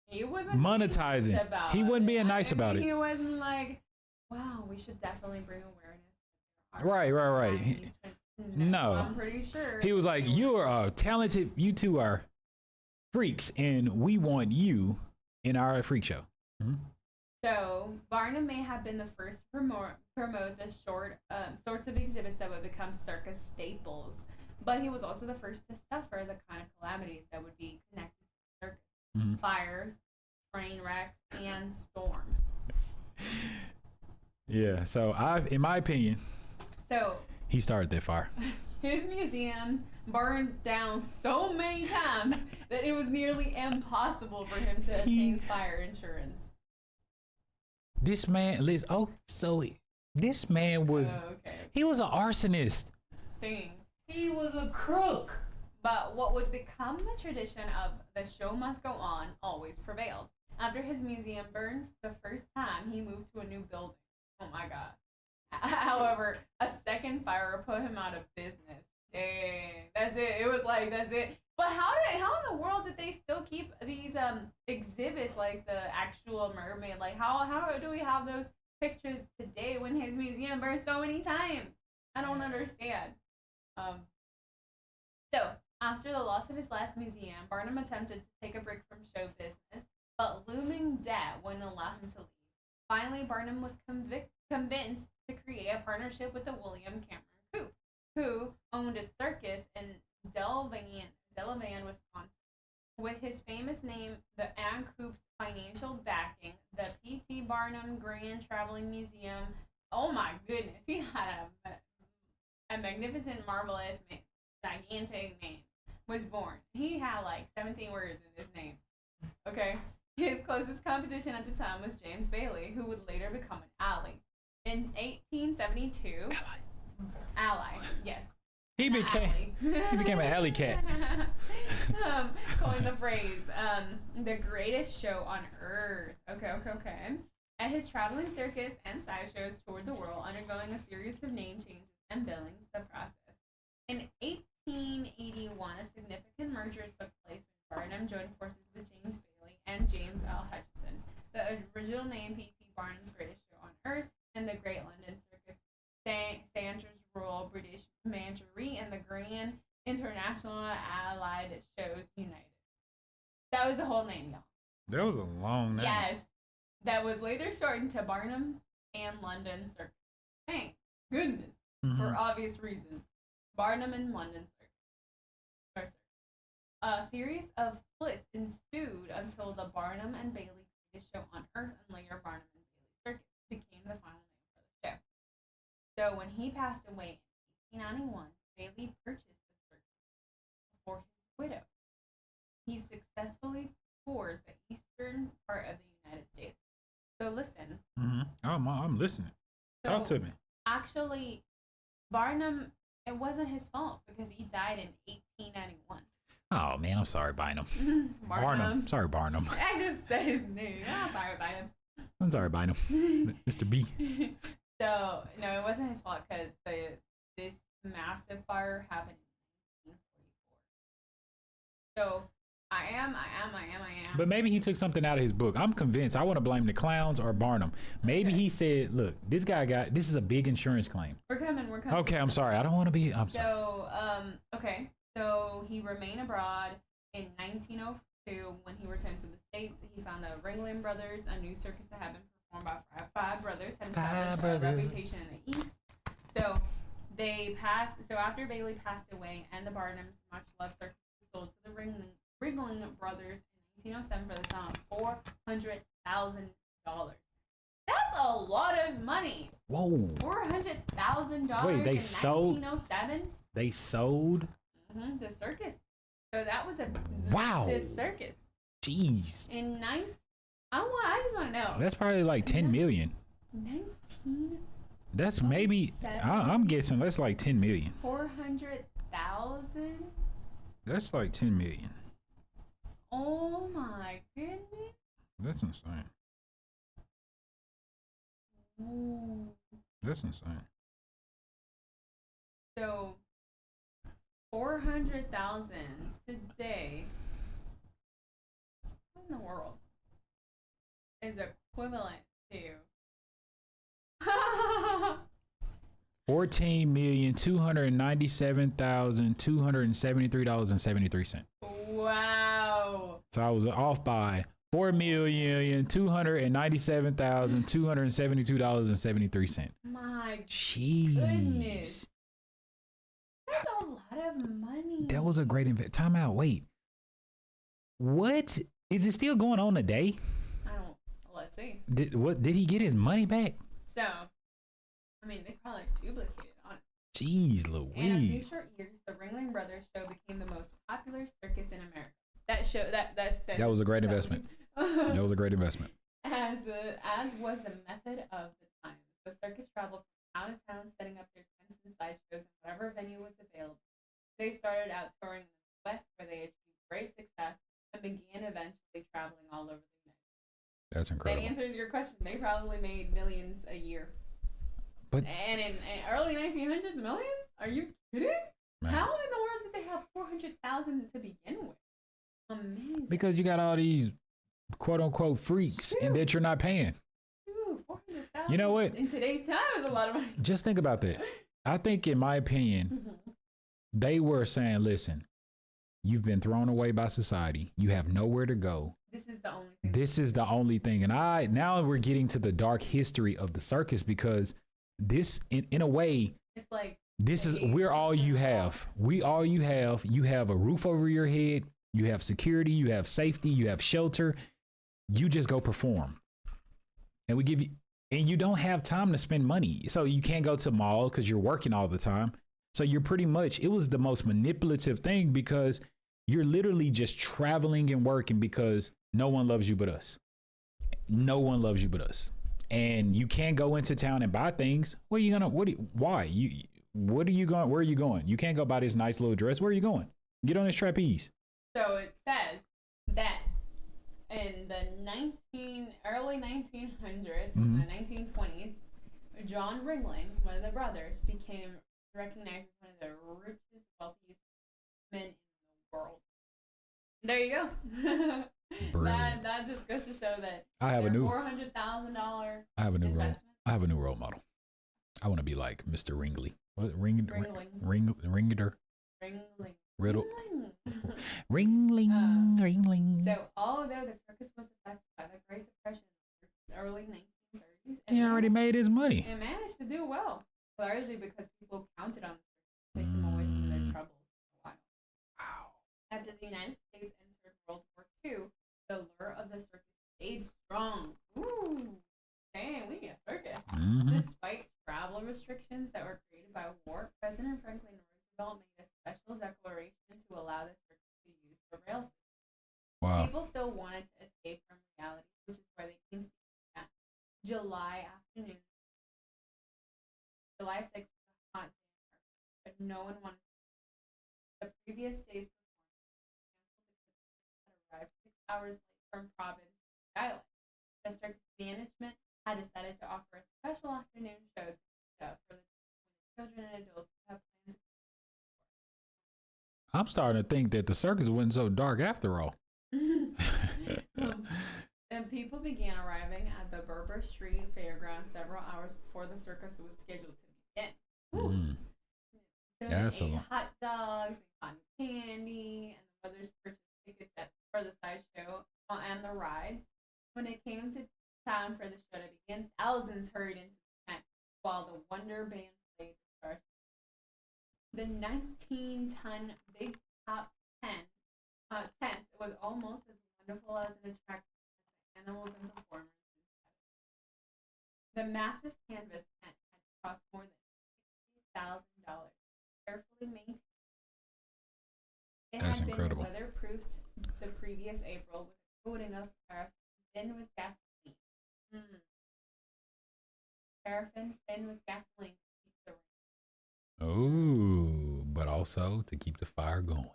He wasn't monetizing. About he wasn't being nice about it. He wasn't like, wow, we should definitely bring awareness. Right. No, I'm pretty sure. He was like, you are talented. You two are freaks, and we want you in our freak show. Mm-hmm. So Barnum may have been the first to promote the sorts of exhibits that would become circus staples, but he was also the first to suffer the kind of calamities that would be connected to circus. Mm-hmm. Fires, train wrecks, and storms. Yeah, so in my opinion, he started that fire. His museum burned down so many times that it was nearly impossible for him to obtain fire insurance. This man, Liz. Oh, so this man was. He was an arsonist. He was a crook. But what would become the tradition of the show must go on always prevailed. After his museum burned the first time, he moved to a new building. Oh my God. However, a second fire put him out of business. Dang, that's it. It was like, that's it. But how in the world did they still keep these exhibits like the actual mermaid? Like how do we have those pictures today when his museum burned so many times? I don't understand. So after the loss of his last museum, Barnum attempted to take a break from show business, but looming debt wouldn't allow him to leave. Finally, Barnum was convinced to create a partnership with the William Cameron Coupe, who owned a circus in Delavan, Wisconsin. With his famous name, the Ann Coupe's financial backing, the P.T. Barnum Grand Traveling Museum, oh my goodness, he had a magnificent, marvelous, gigantic name, was born. He had like 17 words in his name. Okay? His closest competition at the time was James Bailey, who would later become an ally. In 1872, ally, yes. He became an alley cat. Coined the phrase, the greatest show on earth. Okay. At his traveling circus and sideshows toured the world, undergoing a series of name changes and billings the process. In 1881, a significant merger took place when Barnum joined forces with James Bailey and James L. Hutchinson. The original name P.T. Barnum's Greatest Show on Earth and the Great London Circus, Sandra's Royal British Menagerie, and the Grand International Allied Shows United. That was the whole name, y'all. That was a long name. Yes. That was later shortened to Barnum and London Circus. Thank goodness. Mm-hmm. For obvious reasons. Barnum and London Circus. A series of splits ensued until the Barnum and Bailey Greatest Show on Earth and later Barnum and Bailey Circus became the final name for the show. So when he passed away in 1891, Bailey purchased the circus for his widow. He successfully toured the eastern part of the United States. So listen. Mm-hmm. I'm listening. Talk to me. Actually, Barnum, it wasn't his fault because he died in 1891. Oh man, I'm sorry, Barnum. Barnum. Sorry, Barnum. I just said his name. I'm sorry, Barnum. I'm sorry, Barnum. Mr. B. So no, it wasn't his fault because this massive fire happened in 1944. So I am. But maybe he took something out of his book. I'm convinced. I want to blame the clowns or Barnum. Maybe he said, "Look, this is a big insurance claim." We're coming. Okay, I'm sorry. I don't want to be. I'm sorry. So okay. So he remained abroad in 1902. When he returned to the States, he found the Ringling Brothers, a new circus that had been performed by five brothers, had established a reputation in the East. So after Bailey passed away and the Barnums' much loved circus was sold to the Ringling Brothers in 1907 for the sum of $400,000. That's a lot of money. Whoa. $400,000 Wait, they in sold 1907? They sold. The circus. So that was a Wow. massive circus. Jeez. In I just want to know. That's probably like 10 million. 19. That's maybe. I'm guessing that's like 10 million. 400,000. That's like 10 million. Oh my goodness. That's insane. Ooh. That's insane. So 400,000 today. What in the world is equivalent to? 14,297,273.73. Wow. So I was off by $4,297,272.73. My Jeez. goodness. That's a lot of money. That was a great investment. Time out. Wait. What? Is it still going on today? Let's see. Did he get his money back? So, I mean, they probably duplicated on it. Jeez In a few Louise. short years, the Ringling Brothers show became the most popular circus in America. That show that was a great investment. That was a great investment. As was the method of the time. The circus traveled from town to town, setting up their tents and sideshows in whatever venue was available. They started out touring in the West, where they achieved great success, and began eventually traveling all over the United States. That's incredible. That answers your question. They probably made millions a year. But and in early 1900s, millions? Are you kidding? Man. How in the world did they have 400,000 to begin with? Amazing. Because you got all these quote unquote freaks and that you're not paying. Dude, 400,000. You know what? In today's time is a lot of money. Just think about that. I think, in my opinion, they were saying, listen, you've been thrown away by society. You have nowhere to go. This is the only thing. This is the only thing. And now we're getting to the dark history of the circus, because this, in a way, It's like, we're all you have. We all you have. You have a roof over your head. You have security. You have safety. You have shelter. You just go perform. And we give you, and you don't have time to spend money. So you can't go to the mall because you're working all the time. So you're pretty much, it was the most manipulative thing, because you're literally just traveling and working because no one loves you but us. No one loves you but us. And you can't go into town and buy things. Where are you gonna? Where are you going? Where are you going? You can't go buy this nice little dress. Where are you going? Get on this trapeze. so it says that in the early 1900s, Mhm. the 1920s, John Ringling, one of the brothers, became recognized as one of the richest, wealthiest men in the world. There you go. Brilliant. that just goes to show that I have a new $400,000 I have a new role. investment. I have a new role model. I want to be like Mr. Ringley. What Ringling. Ringer? Ringling. Riddle. Ringling. Ringling. So although the circus was affected by the Great Depression in the early 1930s, He already made his money. it managed to do well, largely because people counted on the circus to take them away from their troubles for a while. Wow. After the United States entered World War II, the lure of the circus stayed strong. Ooh, dang, we need a circus. Mhm. Despite travel restrictions that were created by war, President Franklin Roosevelt made a special declaration to allow the circus to use the rail system. Wow. People still wanted to escape from reality, which is why they came that July afternoon. July 6th was a hot day, but no one wanted to. The previous day's performance had arrived 6 hours late from Providence, Rhode Island. The circus management had decided to offer a special afternoon show for the children and adults who have plans. I'm starting to think that the circus wasn't so dark after all. Then people began arriving at the Berber Street Fairground several hours before the circus was scheduled to begin. Mm. Children That's a ate lot. hot dogs and cotton candy, and the mothers purchased tickets for the sideshow and the rides. When it came to time for the show to begin, thousands hurried into the tent while the Wonder Band played the Star. The 19-ton Big Top tent was almost as wonderful as an attraction as the animals and performers inside. The massive canvas tent had cost more than $60,000. carefully maintained. It That's had incredible. been weatherproofed the previous April with a coating of paraffin thin with gasoline. Paraffin thin with gasoline to keep the Oh, but also to keep the fire going.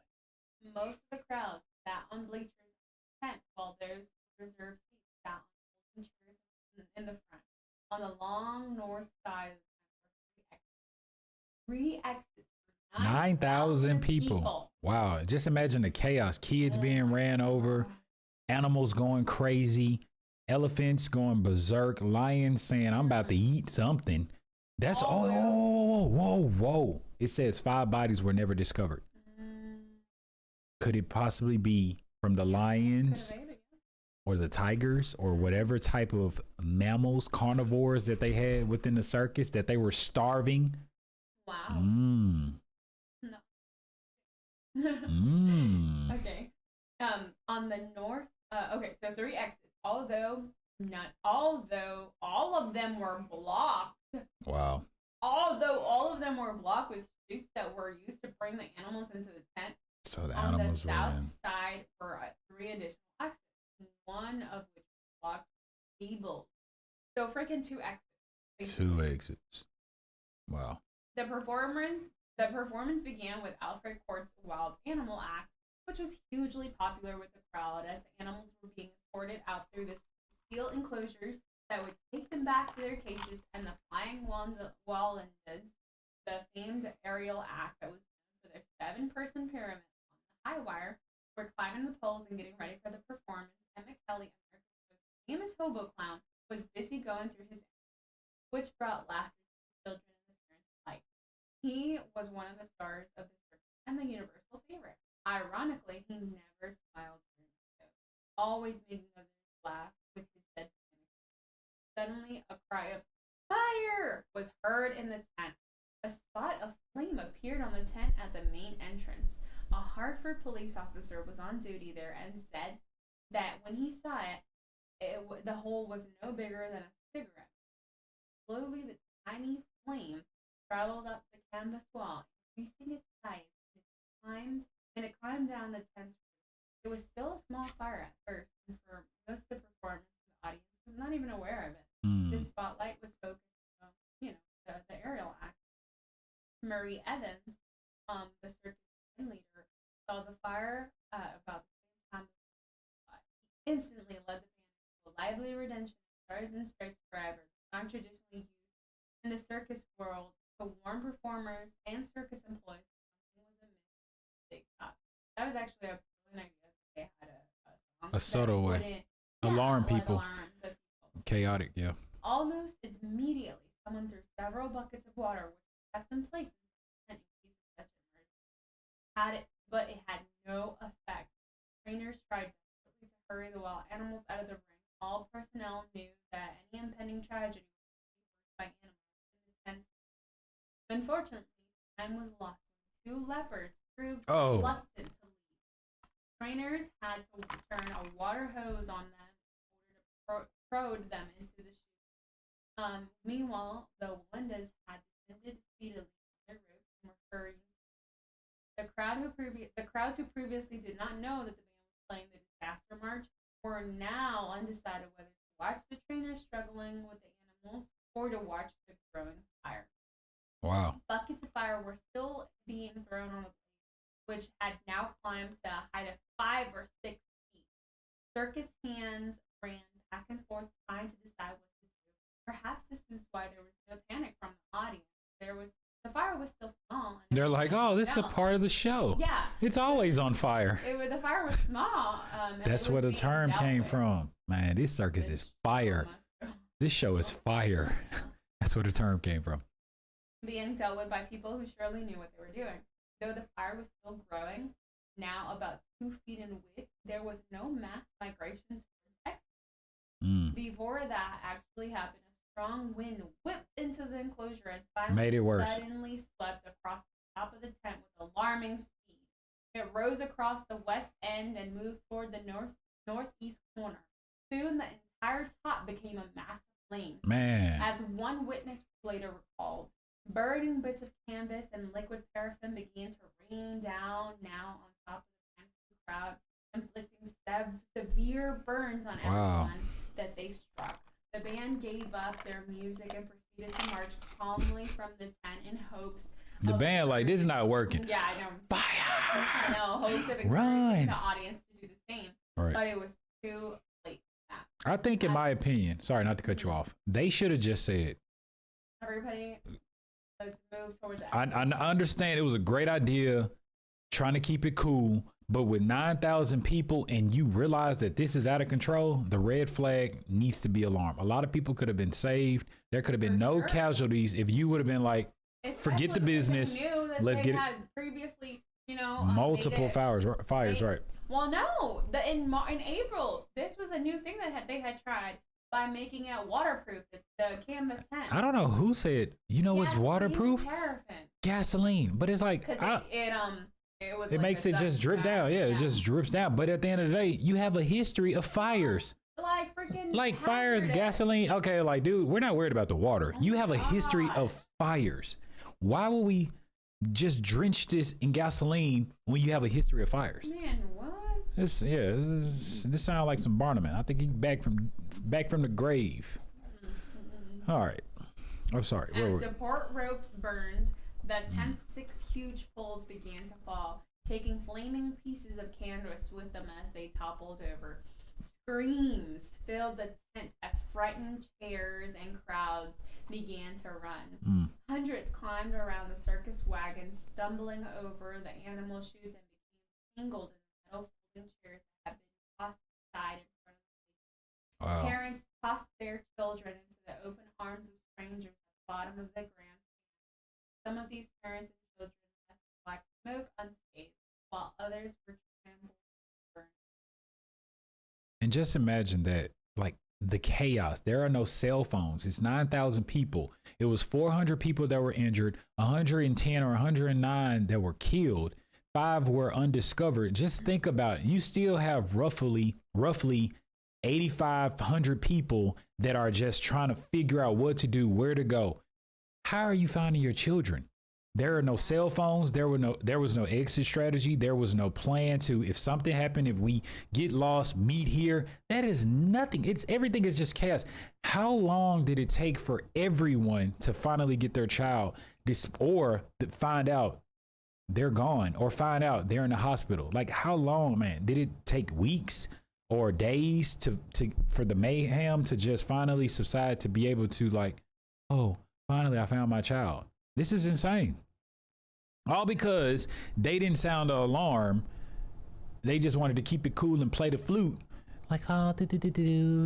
Most of the crowd sat on bleachers in the tent, while those reserved seats sat on folding chairs in the front. On the long north side of the tent were three exits for 9,000 people. Wow. Just imagine the chaos. Kids being ran over, animals going crazy, elephants going berserk, lions saying, I'm about to eat something. That's whoa. It says 5 bodies were never discovered. Could it possibly be from the lions or the tigers or whatever type of mammals, carnivores that they had within the circus that they were starving? Wow. No. Okay. On the north, okay, so 3 exits. Although all of them were blocked. Wow. Although all of them were blocked with chutes that were used to bring the animals into the tent. So the on animals the were south in. side were 3 additional exits, one of which was blocked with cables. So freaking 2 exits. 2 exits. Wow. The performance began with Alfred Cort's Wild Animal Act, which was hugely popular with the crowd as the animals were being escorted out through the steel enclosures that would take them back to their cages, and the flying Wallendids, the famed aerial act that was known for their 7-person pyramid on the high wire, were climbing the poles and getting ready for the performance. Emmett Kelly, America's most famous hobo clown, was busy going through his act, which brought laughter to children and the parents alike. He was one of the stars of the circus and the universal favorite. Ironically, he never smiled during the show, always making others laugh with his dead panic. Suddenly, a cry of fire was heard in the tent. A spot of flame appeared on the tent at the main entrance. A Hartford police officer was on duty there and said that when he saw it, the hole was no bigger than a cigarette. Slowly, the tiny flame traveled up the canvas wall, increasing its height. It climbed down the tent's roof. It was still a small fire at first, and for most of the performance, the audience was not even aware of it. The spotlight was focused on, the aerial act. Marie Evans, the circus leader, saw the fire about the same time. He instantly led the band to a lively redemption of Stars and Stripes Forever, the song traditionally used in the circus world to warn performers and circus employees something was amiss. That was actually a brilliant idea. They had a song A subtle way. Alarm people. Chaotic, yeah. Almost immediately, someone threw several buckets of water, which kept in place in case of such emergency. But it had no effect. Trainers tried desperately to hurry the wild animals out of the ring. All personnel knew that any impending tragedy would be by animals in the tents. Unfortunately, time was lost when 2 leopards proved reluctant to leave. Trainers had to turn a water hose on them in order to prod them into the chute. Meanwhile, the Wallendids had descended speedily on their roofs and were hurrying. The crowds who previously did not know that the band was playing the disaster march were now undecided whether to watch the trainers struggling with the animals or to watch the growing fire. Wow. Buckets of fire were still being thrown on the blaze, which had now climbed to a height of 5 or 6 feet. Circus hands ran back and forth trying to decide what to do. Perhaps this was why there was no panic from the audience. The fire was still small. They're like, oh, this is a part of the show. Yeah. It's always on fire. The fire was small. That's where the term came from. Man, this circus is fire. This show is fire. That's where the term came from. Being dealt with by people who surely knew what they were doing. Though the fire was still growing, now about 2 feet in width, there was no mass migration towards exit. Before that actually happened, a strong wind whipped into the enclosure and finally suddenly swept across the top of the tent with alarming speed. It rose across the west end and moved toward the northeast corner. Soon the entire top became a mass of flames. Man. As one witness later recalled, Burning bits of canvas and liquid paraffin began to rain down now on top of the panicked crowd, inflicting severe burns on everyone that they struck. The band gave up their music and proceeded to march calmly from the tent in hopes. The band, like, this is not working. Yeah, I know. Fire! I know, hopes of Run! encouraging the audience to do the same. Right. But it was too late for that. I think, in my opinion, sorry not to cut you off, they should have just said, Everybody, let's move towards that. I understand it was a great idea trying to keep it cool, but with 9,000 people and you realize that this is out of control, the red flag needs to be alarmed. A lot of people could have been saved. There could have been no casualties if you would have been like, forget the business. Let's get had previously, multiple fires, right? Well, no, in April, this was a new thing that they had tried by making it waterproof. The canvas tent. I don't know who said, what's waterproof? Paraffin. Gasoline, but it's like it makes it just drip down. Yeah, it just drips down. But at the end of the day, you have a history of fires. Like freaking fires, gasoline. Okay, like, dude, we're not worried about the water. You have a history of fires. Why would we just drench this in gasoline when you have a history of fires? Man, what? This sounds like some Barnum. I think he's back from the grave. All right. I'm sorry. As support ropes burned, the tent's 6 huge poles began to fall, taking flaming pieces of canvas with them as they toppled over. Screams filled the tent as frightened chairs and crowds began to run. Hundreds climbed around the circus wagon, stumbling over the animal chutes and became tangled in the metal folding chairs that had been tossed aside in front of the stage. Wow. Parents tossed their children into the open arms of strangers at the bottom of the grand stand. Some of these parents and children left black smoke unscathed, while others were trampled and burned. And just imagine that, like, the chaos. There are no cell phones. It's 9,000 people. It was 400 people that were injured, 110 or 109 that were killed. 5 were undiscovered. Just think about it. You still have roughly 8,500 people that are just trying to figure out what to do, where to go. How are you finding your children? There are no cell phones. There was no exit strategy. There was no plan to, if something happened, if we get lost, meet here. That is nothing. Everything is just chaos. How long did it take for everyone to finally get their child or find out they're gone or find out they're in the hospital? Like, how long, man? Did it take weeks or days for the mayhem to just finally subside, to be able to, like, oh, finally I found my child? This is insane. All because they didn't sound the alarm. They just wanted to keep it cool and play the flute. Like, oh,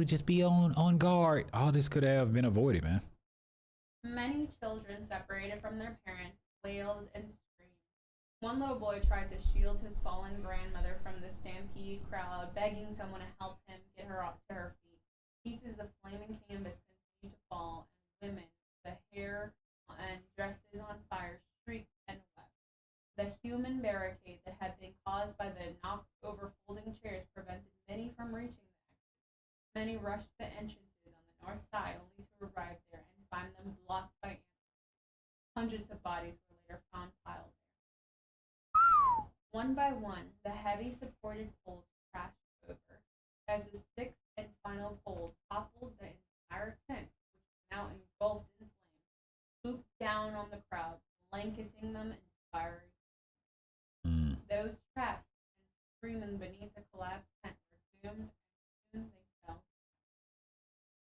just be on guard. All this could have been avoided, man. Many children separated from their parents wailed and screamed. One little boy tried to shield his fallen grandmother from the stampede crowd, begging someone to help him get her up to her feet. Pieces of flaming canvas continued to fall, and women, the hair and dresses on fire, shrieked and wept. The human barricade that had been caused by the knocked over folding chairs prevented many from reaching the exit. Many rushed the entrances on the north side only to arrive there and find them blocked by animals. Hundreds of bodies were later found piled there. One by one, the heavy supported poles crashed over. As the 6th and final pole toppled, the entire tent, which was now engulfed in flames, swooped down on the crowd, blanketing them in fiery. Those trapped and screaming beneath the collapsed tent were doomed, and soon they fell.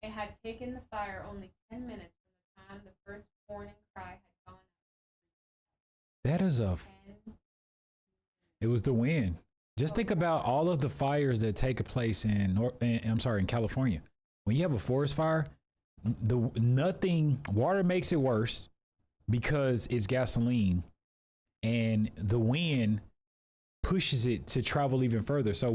It had taken the fire only 10 minutes from the time the first warning cry had gone out. That is it was the wind. Just think about all of the fires that take place in California. When you have a forest fire, water makes it worse because it's gasoline, and the wind pushes it to travel even further. So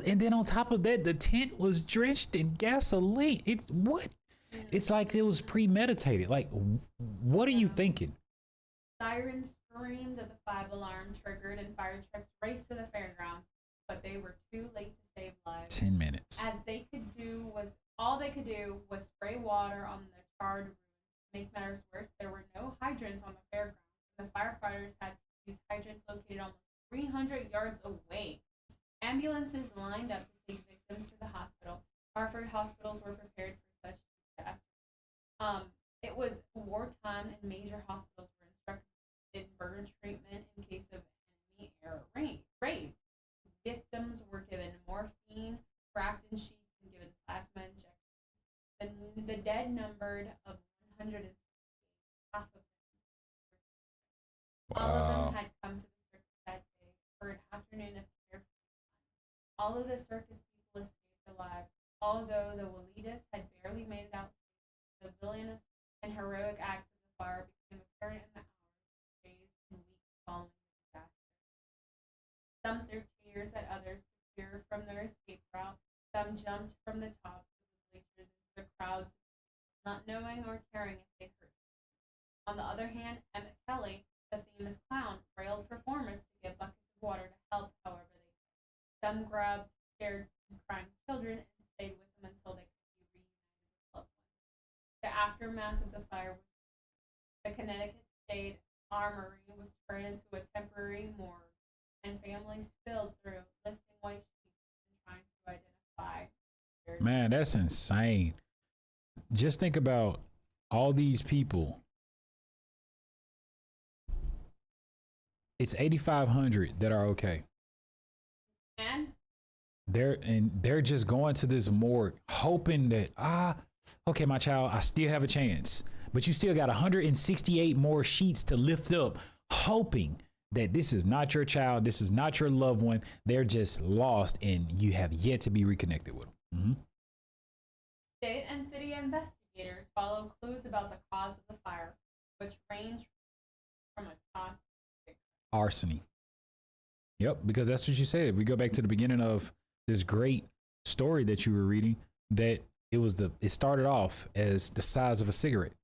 and then on top of that, the tent was drenched in gasoline. It's like it was premeditated. Like, what are you thinking? Sirens screamed at the 5 alarm triggered, and fire trucks raced to the fairgrounds, but they were too late to save lives. 10 minutes. All they could do was spray water on the charred ruins, make matters worse, there were no hydrants on the fairgrounds. The firefighters had to use hydrants located almost 300 yards away. Ambulances lined up to take victims to the hospital. Hartford hospitals were prepared for such disaster. It was wartime, and major hospitals were instructed in burn treatment in case of enemy air raid. Victims were given morphine, wrapped in sheets, and given plasma injections. The dead numbered of 168. Half of them. Wow. All of them had come to the circus that day for an afternoon of care. All of the circus people escaped alive, although the Waletas had barely made it out. The villainous and heroic acts of the fire became apparent in the hours, days, and weeks following the disaster. Some threw tears at others to clear from their escape route. Some jumped from the tops of the bleachers into the crowds, not knowing or caring if they hurt. On the other hand, Emmett Kelly, the famous clown, railed performers to get buckets of water to help however they could. Some grabbed scared and crying children and stayed with them until they could be reunited with loved ones. The aftermath of the fire was the Connecticut State Armory was turned into a temporary morgue, and families filled through lifting white sheets and trying to identify. Man, that's insane. Just think about all these people. It's 8,500 that are okay. And They're just going to this morgue hoping that okay, my child, I still have a chance. But you still got 168 more sheets to lift up, hoping that this is not your child, this is not your loved one. They're just lost and you have yet to be reconnected with them. Mm-hmm. State and city investigators follow clues about the cause of the fire, which range from a toss to Arsony. Yep, because that's what you said. We go back to the beginning of this great story that you were reading, that it started off as the size of a cigarette.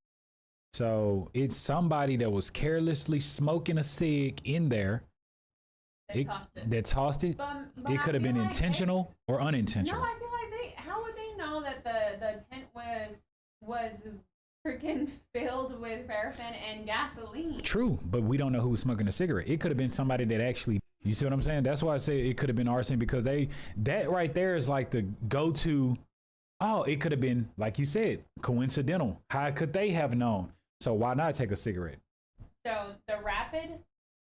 So it's somebody that was carelessly smoking a cig in there. That tossed it. But It could have been intentional or unintentional. No, I feel like how would they know that the tent was freaking filled with paraffin and gasoline? True, but we don't know who was smoking a cigarette. It could have been somebody that actually, you see what I'm saying? That's why I say it could have been arson, because that right there is like the go-to. Oh, it could have been, like you said, coincidental. How could they have known? So why not take a cigarette? So the rapid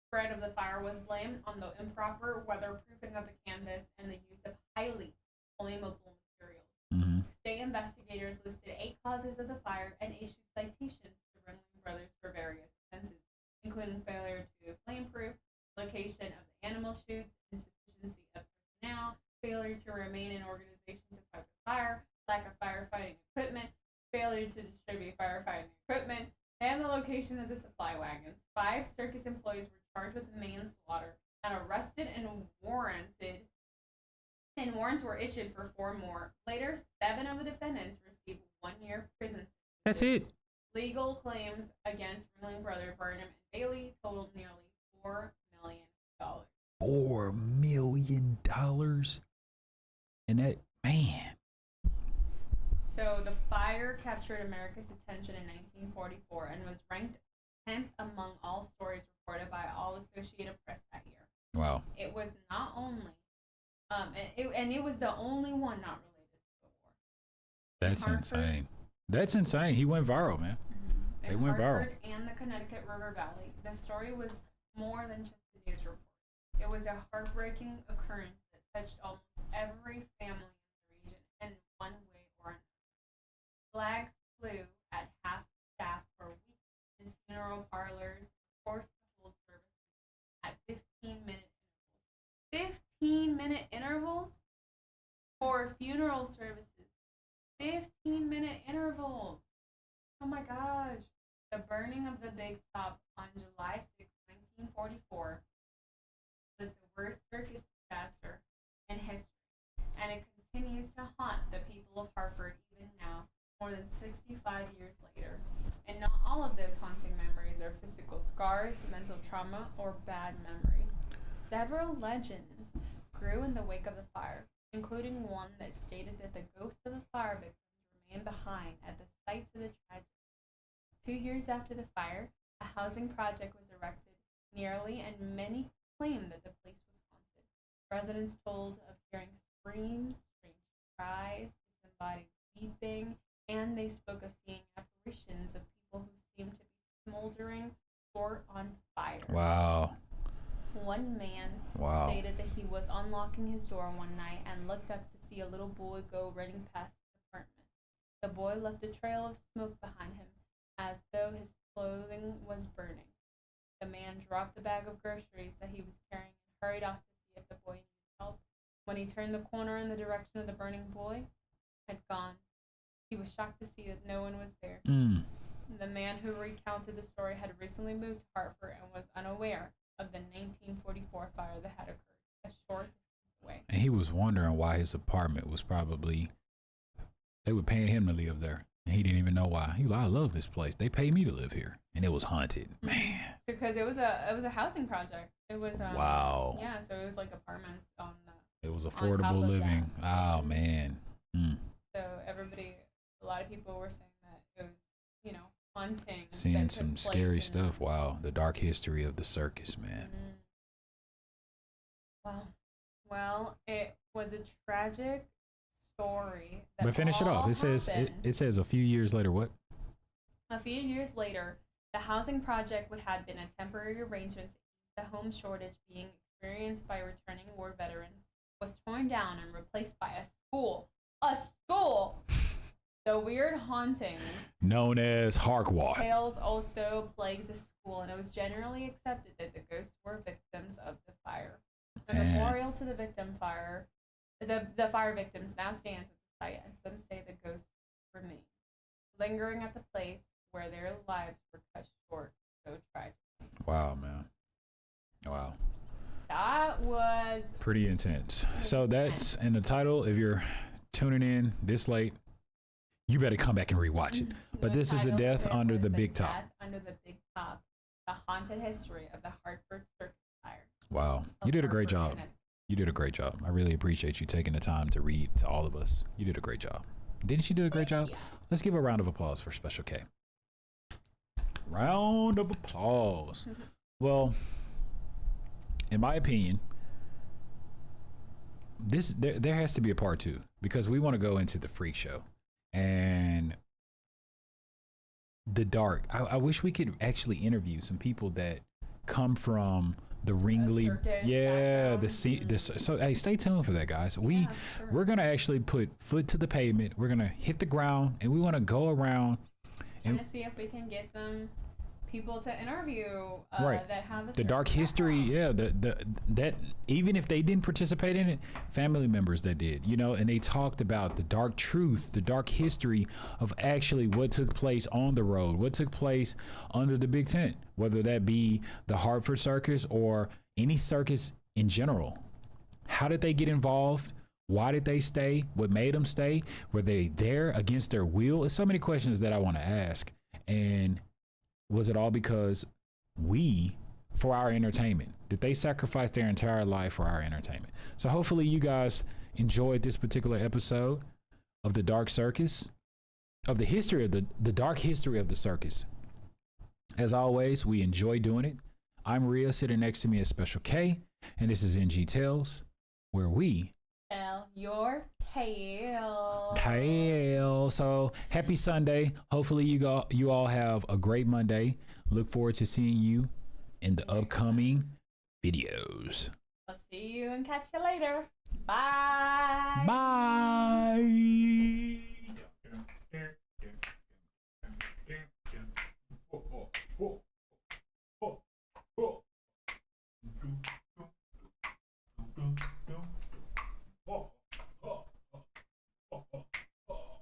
spread of the fire was blamed on the improper weatherproofing of the canvas and the use of highly flammable materials. Mm-hmm. State investigators listed 8 causes of the fire and issued citations to Ringling Brothers for various offenses, including failure to flame-proof, location of the animal chutes, insufficiency of personnel, failure to remain in organization to fight the fire, lack of firefighting equipment, failure to distribute firefighting equipment, and the location of the supply wagons. 5 circus employees were charged with manslaughter and arrested and warranted, and warrants were issued for 4 more. Later, 7 of the defendants received 1-year prison. That's it. Legal claims against Ringling Brother Burnham and Bailey totaled nearly $4 million. $4 million, and that, man. So the fire captured America's attention in 1944 and was ranked 10th among all stories reported by all Associated Press that year. Wow. It was not only, it was the only one not related to the war. That's insane. That's insane. He went viral, man. Mm-hmm. They went viral. And the Connecticut River Valley, the story was more than just a news report. It was a heartbreaking occurrence that touched almost every family in the region in one way or another. Flags flew at half staff for weeks in funeral parlors, forced to hold services at 15-minute intervals. 15-minute intervals for funeral services. 15-minute intervals. Oh my gosh. The burning of the Big Top on July 6, 1944 was the worst circus disaster in history, and it continues to haunt the people of Hartford even now, more than 65 years later. And not all of those haunting memories are physical scars, mental trauma, or bad memories. Several legends grew in the wake of the fire, including one that stated that the ghost of the fire victims remained behind at the sites of the tragedy. 2 years after the fire, a housing project was erected nearly, and many claimed that the place was haunted. Residents told of hearing screams, strange cries, disembodied weeping, and they spoke of seeing apparitions of people who seemed to be smoldering or on fire. Wow. One man stated that he was unlocking his door one night and looked up to see a little boy go running past his apartment. The boy left a trail of smoke behind him as though his clothing was burning. The man dropped the bag of groceries that he was carrying and hurried off to see if the boy needed help. When he turned the corner in the direction of the burning boy, had gone. He was shocked to see that no one was there. The man who recounted the story had recently moved to Hartford and was unaware of the 1944 fire that had occurred a short distance away. And he was wondering why his apartment was probably, they were paying him to live there. And he didn't even know why. He was like, I love this place. They pay me to live here. And it was haunted. Man. Because it was a housing project. It was wow. Yeah, so it was like apartments on the, it was affordable living. Oh man. So a lot of people were saying that it was, you know, haunting. Seeing some scary stuff. Wow. The dark history of the circus, man. Wow. Well, it was a tragic story. But finish it off. It says a few years later, what? A few years later, the housing project had been a temporary arrangement to ease the home shortage being experienced by returning war veterans, was torn down and replaced by a school. A school! The weird hauntings known as Harkwat tales also plagued the school, and it was generally accepted that the ghosts were victims of the fire. A memorial to the fire victims now stands at the site, and some say the ghosts remain, lingering at the place where their lives were cut short so tragically. Wow, man. Wow. That was pretty intense. So that's in the title. If you're tuning in this late, you better come back and rewatch it. But this is The Death Under the Big Top. Death Under the Big Top, the haunted history of the Hartford Circus fire. Wow. You did a great job. You did a great job. I really appreciate you taking the time to read to all of us. You did a great job. Didn't she do a great job? Yeah. Let's give a round of applause for Special K. Round of applause. Well, in my opinion, there has to be a part 2 because we want to go into the freak show and the dark. I wish we could actually interview some people that come from the Ringley, so hey, stay tuned for that, guys. We're gonna actually put foot to the pavement. We're gonna hit the ground, and we want to go around and to see if we can get some people to interview that have the dark history. Yeah, that even if they didn't participate in it, family members that did, you know, and they talked about the dark truth, the dark history of actually what took place on the road, what took place under the big tent, whether that be the Hartford Circus or any circus in general. How did they get involved? Why did they stay? What made them stay? Were they there against their will? There's so many questions that I want to ask. And was it all because for our entertainment? Did they sacrifice their entire life for our entertainment? So hopefully you guys enjoyed this particular episode of the Dark Circus, of the history of the dark history of the circus. As always, we enjoy doing it. I'm Rhea, sitting next to me is Special K, and this is NGTalez, where we tell your tale. So happy Sunday. Hopefully you all have a great Monday. Look forward to seeing you in the upcoming videos. I'll see you and catch you later. Bye. Bye.